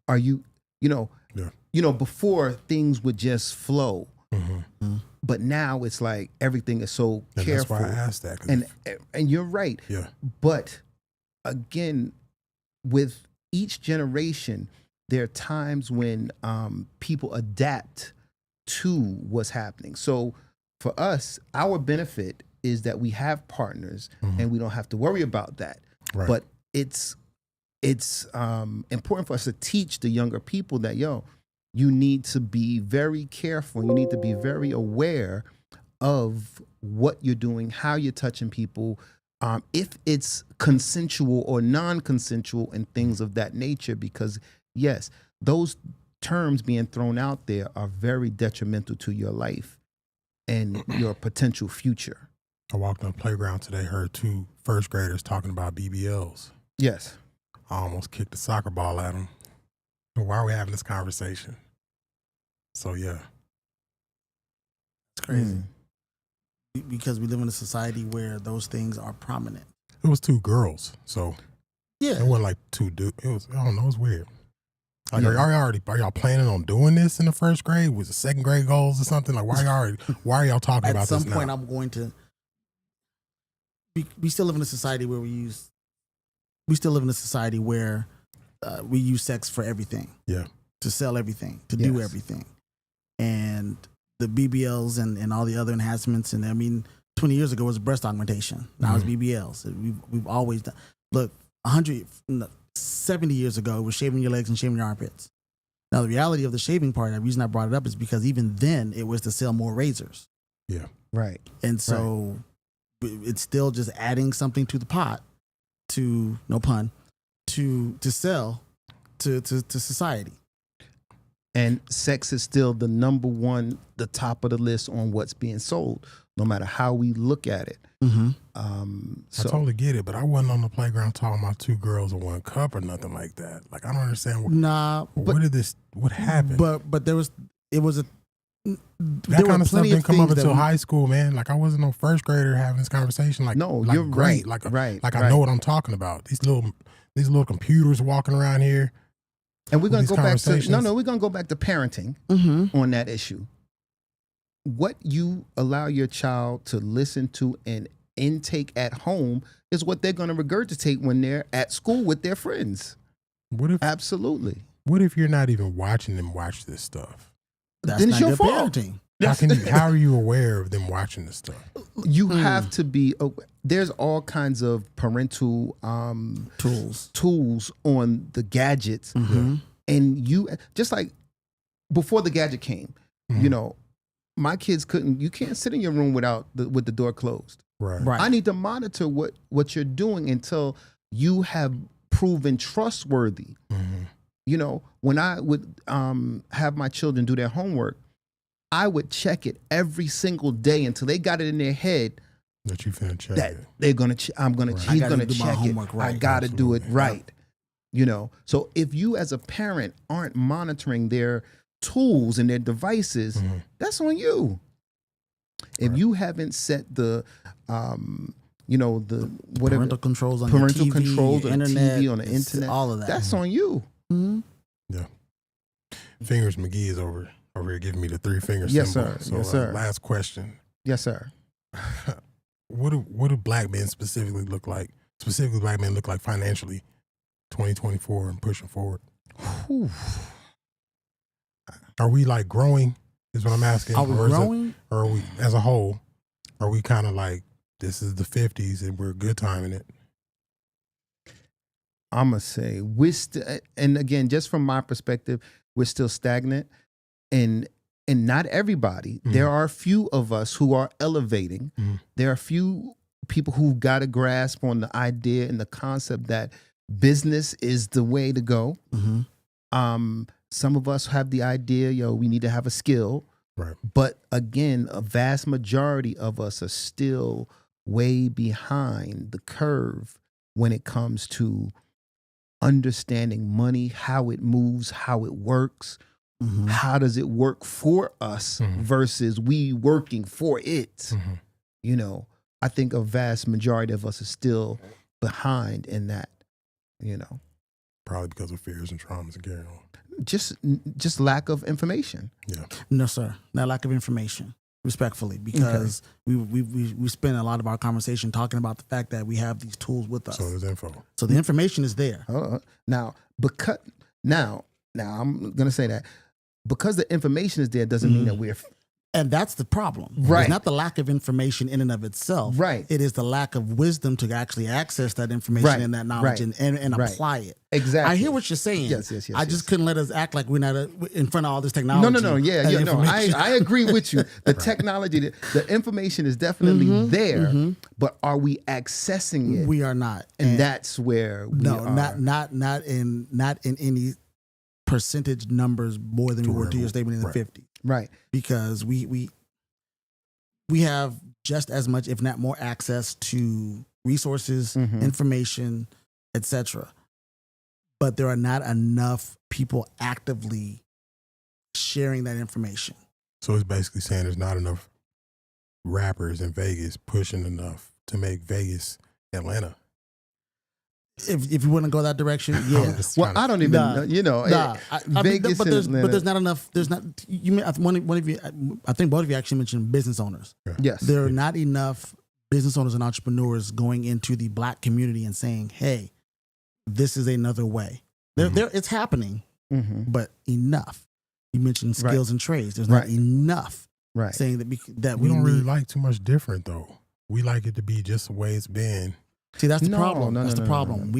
S3: Are you,
S1: Yeah.
S3: Before things would just flow.
S1: Mm-hmm.
S3: But now it's like everything is so
S1: And
S3: careful.
S1: that's why I asked that.
S3: And you're right.
S1: Yeah.
S3: But again, with each generation, there are times when people adapt to what's happening. So for us, our benefit is that we have partners and we don't have to worry about that.
S1: Right.
S3: But it's important for us to teach the younger people that, you need to be very careful. You need to be very aware of what you're doing, how you're touching people, if it's consensual or non-consensual and things of that nature, because yes, those terms being thrown out there are very detrimental to your life and your potential future.
S1: I walked on the playground today, heard 2 first graders talking about BBLs.
S3: Yes.
S1: I almost kicked a soccer ball at them. Why are we having this conversation? So yeah.
S4: It's crazy. Because we live in a society where those things are prominent.
S1: It was 2 girls, so
S4: Yeah.
S1: it wasn't like 2 dudes. It was, I don't know, it was weird. Like, are y'all planning on doing this in the first grade? Was it second grade goals or something? Like, why are y'all talking about this now?
S4: At some point, I'm going to. We still live in a society where we use sex for everything.
S1: Yeah.
S4: To sell everything, to do everything. And the BBLs and all the other enhancements. And 20 years ago was breast augmentation. Now it's BBLs. We've always done. Look, 70 years ago, it was shaving your legs and shaving your armpits. Now, the reality of the shaving part, the reason I brought it up is because even then it was to sell more razors.
S1: Yeah.
S3: Right.
S4: And so it's still just adding something to the pot to, no pun, to sell to society.
S3: And sex is still the number one, the top of the list on what's being sold, no matter how we look at it.
S4: Mm-hmm.
S1: I totally get it, but I wasn't on the playground talking about 2 girls in 1 cup or nothing like that. Like, I don't understand what happened.
S4: But there was
S1: that kind of stuff didn't come up until high school, man. Like, I wasn't no first grader having this conversation. Like,
S3: no,
S1: like
S3: you're
S1: great.
S3: right.
S1: Like I know what I'm talking about. These little computers walking around here.
S3: And we're gonna go back to
S1: we're
S3: gonna go back to parenting on that issue. What you allow your child to listen to and intake at home is what they're gonna regurgitate when they're at school with their friends. Absolutely.
S1: What if you're not even watching them watch this stuff?
S3: Then it's your fault.
S4: Parenting.
S1: How are you aware of them watching this stuff?
S3: You have to be. There's all kinds of parental tools on the gadgets, and you just like before the gadget came. My kids couldn't. You can't sit in your room with the door closed.
S1: Right.
S3: I need to monitor what you're doing until you have proven trustworthy. When I would have my children do their homework, I would check it every single day until they got it in their head
S1: that you finna check
S3: that
S1: it.
S3: they're gonna. He's gonna check it.
S4: Right.
S3: I gotta do it right. So if you as a parent aren't monitoring their tools and their devices, that's on you. If you haven't set the the whatever
S4: parental controls on
S3: parental
S4: the TV,
S3: controls on
S4: internet,
S3: the TV, on the internet,
S4: all of that.
S3: that's on you.
S1: Yeah. Fingers McGee is over here giving me the 3-finger
S3: Yes,
S1: symbol.
S3: sir.
S1: So
S3: Yes, sir.
S1: Last question.
S3: Yes, sir.
S1: What do black men specifically look like? Specifically, black men look like financially, 2024 and pushing forward.
S3: Whew.
S1: Are we like growing? Is what I'm asking.
S4: Are we
S1: Or is it-
S4: growing?
S1: or are we, as a whole, are we kind of like, this is the 50s and we're good timing it?
S3: I'm gonna say we're still, and again, just from my perspective, we're still stagnant, and not everybody.
S1: Mhm.
S3: There are a few of us who are elevating.
S1: Mhm.
S3: There are a few people who got a grasp on the idea and the concept that business is the way to go.
S4: Mm-hmm.
S3: Some of us have the idea, we need to have a skill.
S1: Right.
S3: But again, a vast majority of us are still way behind the curve when it comes to understanding money, how it moves, how it works,
S4: Mm-hmm.
S3: how does it work for us
S1: Mhm.
S3: versus we working for it.
S1: Mhm.
S3: I think a vast majority of us are still behind in that,
S1: Probably because of fears and traumas and carrying on.
S3: just lack of information.
S1: Yeah.
S4: No, sir. Not lack of information. Respectfully, because we spend a lot of our conversation talking about the fact that we have these tools with us.
S1: So there's info.
S4: So the information is there.
S3: Now, now I'm gonna say that because the information is there doesn't mean that we're
S4: And that's the problem.
S3: Right.
S4: It's not the lack of information in and of itself.
S3: Right.
S4: It is the lack of wisdom to actually access that information
S3: Right.
S4: and that knowledge
S3: Right.
S4: and
S3: Right.
S4: apply it.
S3: exactly.
S4: I hear what you're saying.
S3: Yes.
S4: I just couldn't let us act like we're not in front of all this technology.
S3: No. Yeah.
S4: and
S3: No. I
S4: information.
S3: agree with you. The technology, the information is definitely there, but are we accessing it?
S4: We are not.
S3: and that's where we
S4: no,
S3: are.
S4: not in any percentage numbers more than we were 2 years statement in the
S1: Right.
S4: 50s.
S3: Right.
S4: Because we have just as much, if not more, access to resources,
S3: Mhm.
S4: information, etc. But there are not enough people actively sharing that information.
S1: So it's basically saying there's not enough rappers in Vegas pushing enough to make Vegas Atlanta.
S4: If you want to go that direction,
S1: I'm
S4: yeah.
S1: just
S3: Well,
S1: trying to-
S3: I don't even
S4: Nah.
S3: know.
S4: I mean,
S3: Vegas
S4: but
S3: and
S4: there's
S3: Atlanta.
S4: not enough. There's not. One of you. I think both of you actually mentioned business owners.
S3: Yes.
S4: There are not enough business owners and entrepreneurs going into the Black community and saying, "Hey, this is another way." It's happening,
S3: Mhm.
S4: but enough. You mentioned
S3: Right.
S4: skills and trades. There's not
S3: Right.
S4: enough
S3: Right.
S4: saying that
S1: we
S4: we
S1: don't really
S4: need.
S1: like too much different though. We like it to be just the way it's been.
S4: See, that's the
S3: No,
S4: problem.
S3: no,
S4: That's
S3: no,
S4: the
S3: no,
S4: problem.
S3: no.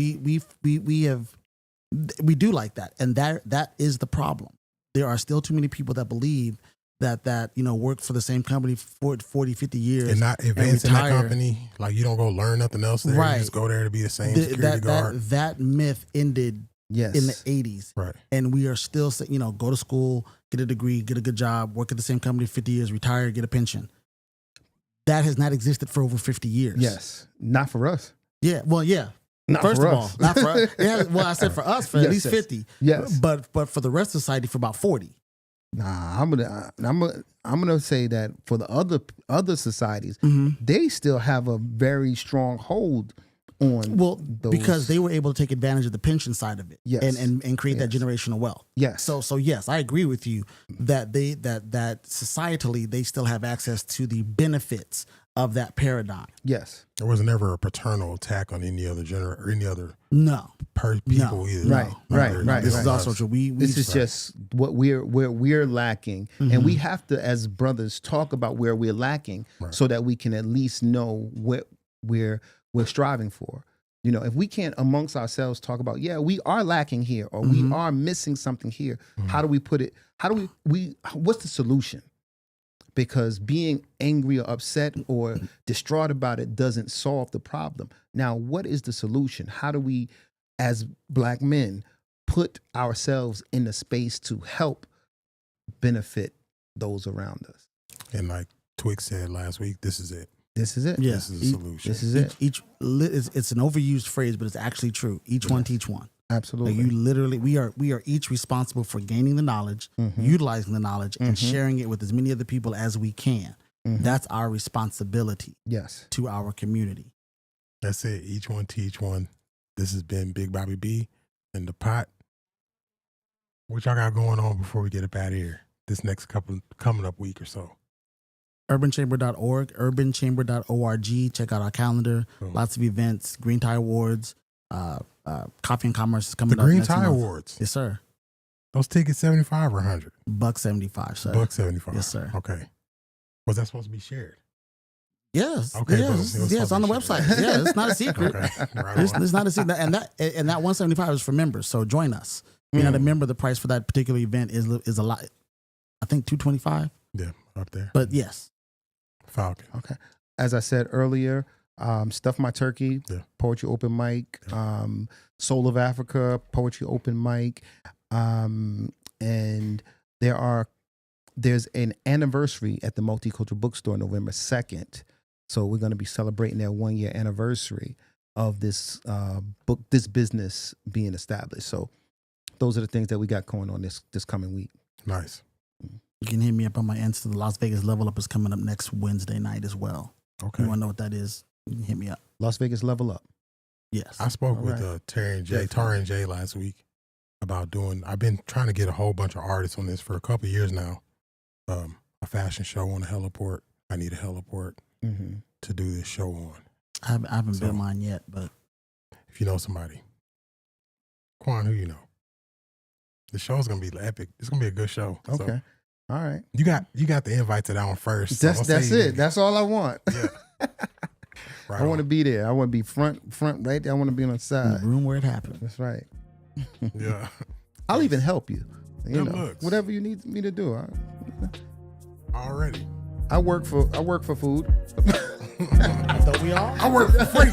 S4: We do like that, and that is the problem. There are still too many people that believe that work for the same company for 40, 50 years
S1: And not advance in that
S4: retire.
S1: company. Like you don't go learn nothing else there.
S4: Right.
S1: You just go there to be the same
S4: Th-
S1: security guard.
S4: that myth ended
S3: Yes.
S4: in the 80s.
S1: Right.
S4: And we are still saying, go to school, get a degree, get a good job, work at the same company 50 years, retire, get a pension. That has not existed for over 50 years.
S3: Yes. Not for us.
S4: Yeah. Well, yeah.
S3: Not
S4: First
S3: for
S4: of
S3: us.
S4: all, not for us. Yeah, well, I said for us for at
S3: Yes,
S4: least
S3: yes.
S4: 50.
S3: Yes.
S4: But for the rest of society for about 40.
S3: Nah, I'm gonna say that for the other societies,
S4: Mm-hmm.
S3: they still have a very strong hold on.
S4: Well,
S3: those,
S4: because they were able to take advantage of the pension side of it,
S3: Yes.
S4: and create that
S3: Yes.
S4: generational wealth.
S3: yes,
S4: So yes, I agree with you that that societally they still have access to the benefits of that paradigm.
S3: yes,
S1: There was never a paternal attack on any other or any other
S4: No,
S1: people either.
S3: Right, right,
S1: They're-
S3: right,
S4: This
S1: they're
S4: is
S1: on
S4: also
S1: us.
S4: true. We
S3: this is just what we're lacking, and we have to, as brothers, talk about where we're lacking,
S1: Right.
S3: so that we can at least know what we're striving for. If we can't amongst ourselves talk about, we are lacking here, or we are missing something here. How do we put it? How do we what's the solution? Because being angry or upset or distraught about it doesn't solve the problem. Now, what is the solution? How do we, as Black men, put ourselves in a space to help benefit those around us?
S1: And like Twix said last week, this is it.
S3: This is it.
S4: Yeah.
S1: This is the solution.
S3: This is it.
S4: It's an overused phrase, but it's actually true. Each one teach one.
S3: Absolutely.
S4: Like you literally, we are each responsible for gaining the knowledge, utilizing the knowledge, and sharing it with as many other people as we can. That's our responsibility
S3: Yes.
S4: to our community.
S1: That's it. Each one teach one. This has been Big Bobby B and the Pot. What y'all got going on before we get up out of here? This next coming up week or so.
S4: Urbanchamber.org, urbanchamber.org. Check out our calendar.
S1: Cool.
S4: Lots of events, Green Tie Awards, Coffee and Commerce is coming
S1: The
S4: up.
S1: Green
S4: next
S1: Tie
S4: month.
S1: Awards.
S4: Yes, sir.
S1: Those tickets 75 or 100?
S4: $175, sir.
S1: $175.
S4: Yes, sir.
S1: Okay. Was that supposed to be shared?
S4: Yes.
S1: Okay,
S4: Yes.
S1: but it was
S4: Yes. On the
S1: supposed to be
S4: website. Yeah. It's not a secret.
S1: Okay. Right
S4: It's,
S1: on.
S4: it's not a secret. And that 175 is for members. So join us. If you're not a member, the price for that particular event is a lot. I think $225.
S1: Yeah, up there.
S4: But yes.
S1: Falcon.
S3: Okay. As I said earlier, Stuff My Turkey,
S1: Yeah.
S3: Poetry Open Mic, Soul of Africa, Poetry Open Mic. And there's an anniversary at the Multicultural Bookstore November 2nd. So we're going to be celebrating their 1-year anniversary of this this business being established. So those are the things that we got going on this coming week.
S1: Nice.
S4: You can hit me up on my Insta. The Las Vegas Level Up is coming up next Wednesday night as well.
S1: Okay.
S4: You want to know what that is? You can hit me up.
S3: Las Vegas Level Up.
S4: Yes.
S1: I spoke
S3: All
S1: with
S3: right.
S1: Tara and Jay last week about I've been trying to get a whole bunch of artists on this for a couple of years now. A fashion show on a heliport. I need a heliport to do this show on.
S4: I haven't
S1: So-
S4: built mine yet, but
S1: If you know somebody. Quan, who you know? The show's gonna be epic. It's gonna be a good show. So
S3: Okay. All right.
S1: you got the invite to that one first. so
S3: That's
S1: I'll say
S3: that's
S1: you-
S3: it. That's all I want.
S1: Yeah. Right
S3: I want to
S1: on.
S3: be there. I want to be front right there. I want to be on the
S4: in
S3: side.
S4: the room where it happened.
S3: That's right.
S1: Yeah.
S3: I'll even help you. You
S1: Good
S3: know,
S1: looks.
S3: whatever you need me to do.
S1: Already.
S3: I work for food.
S4: I thought we all.
S1: I work for free.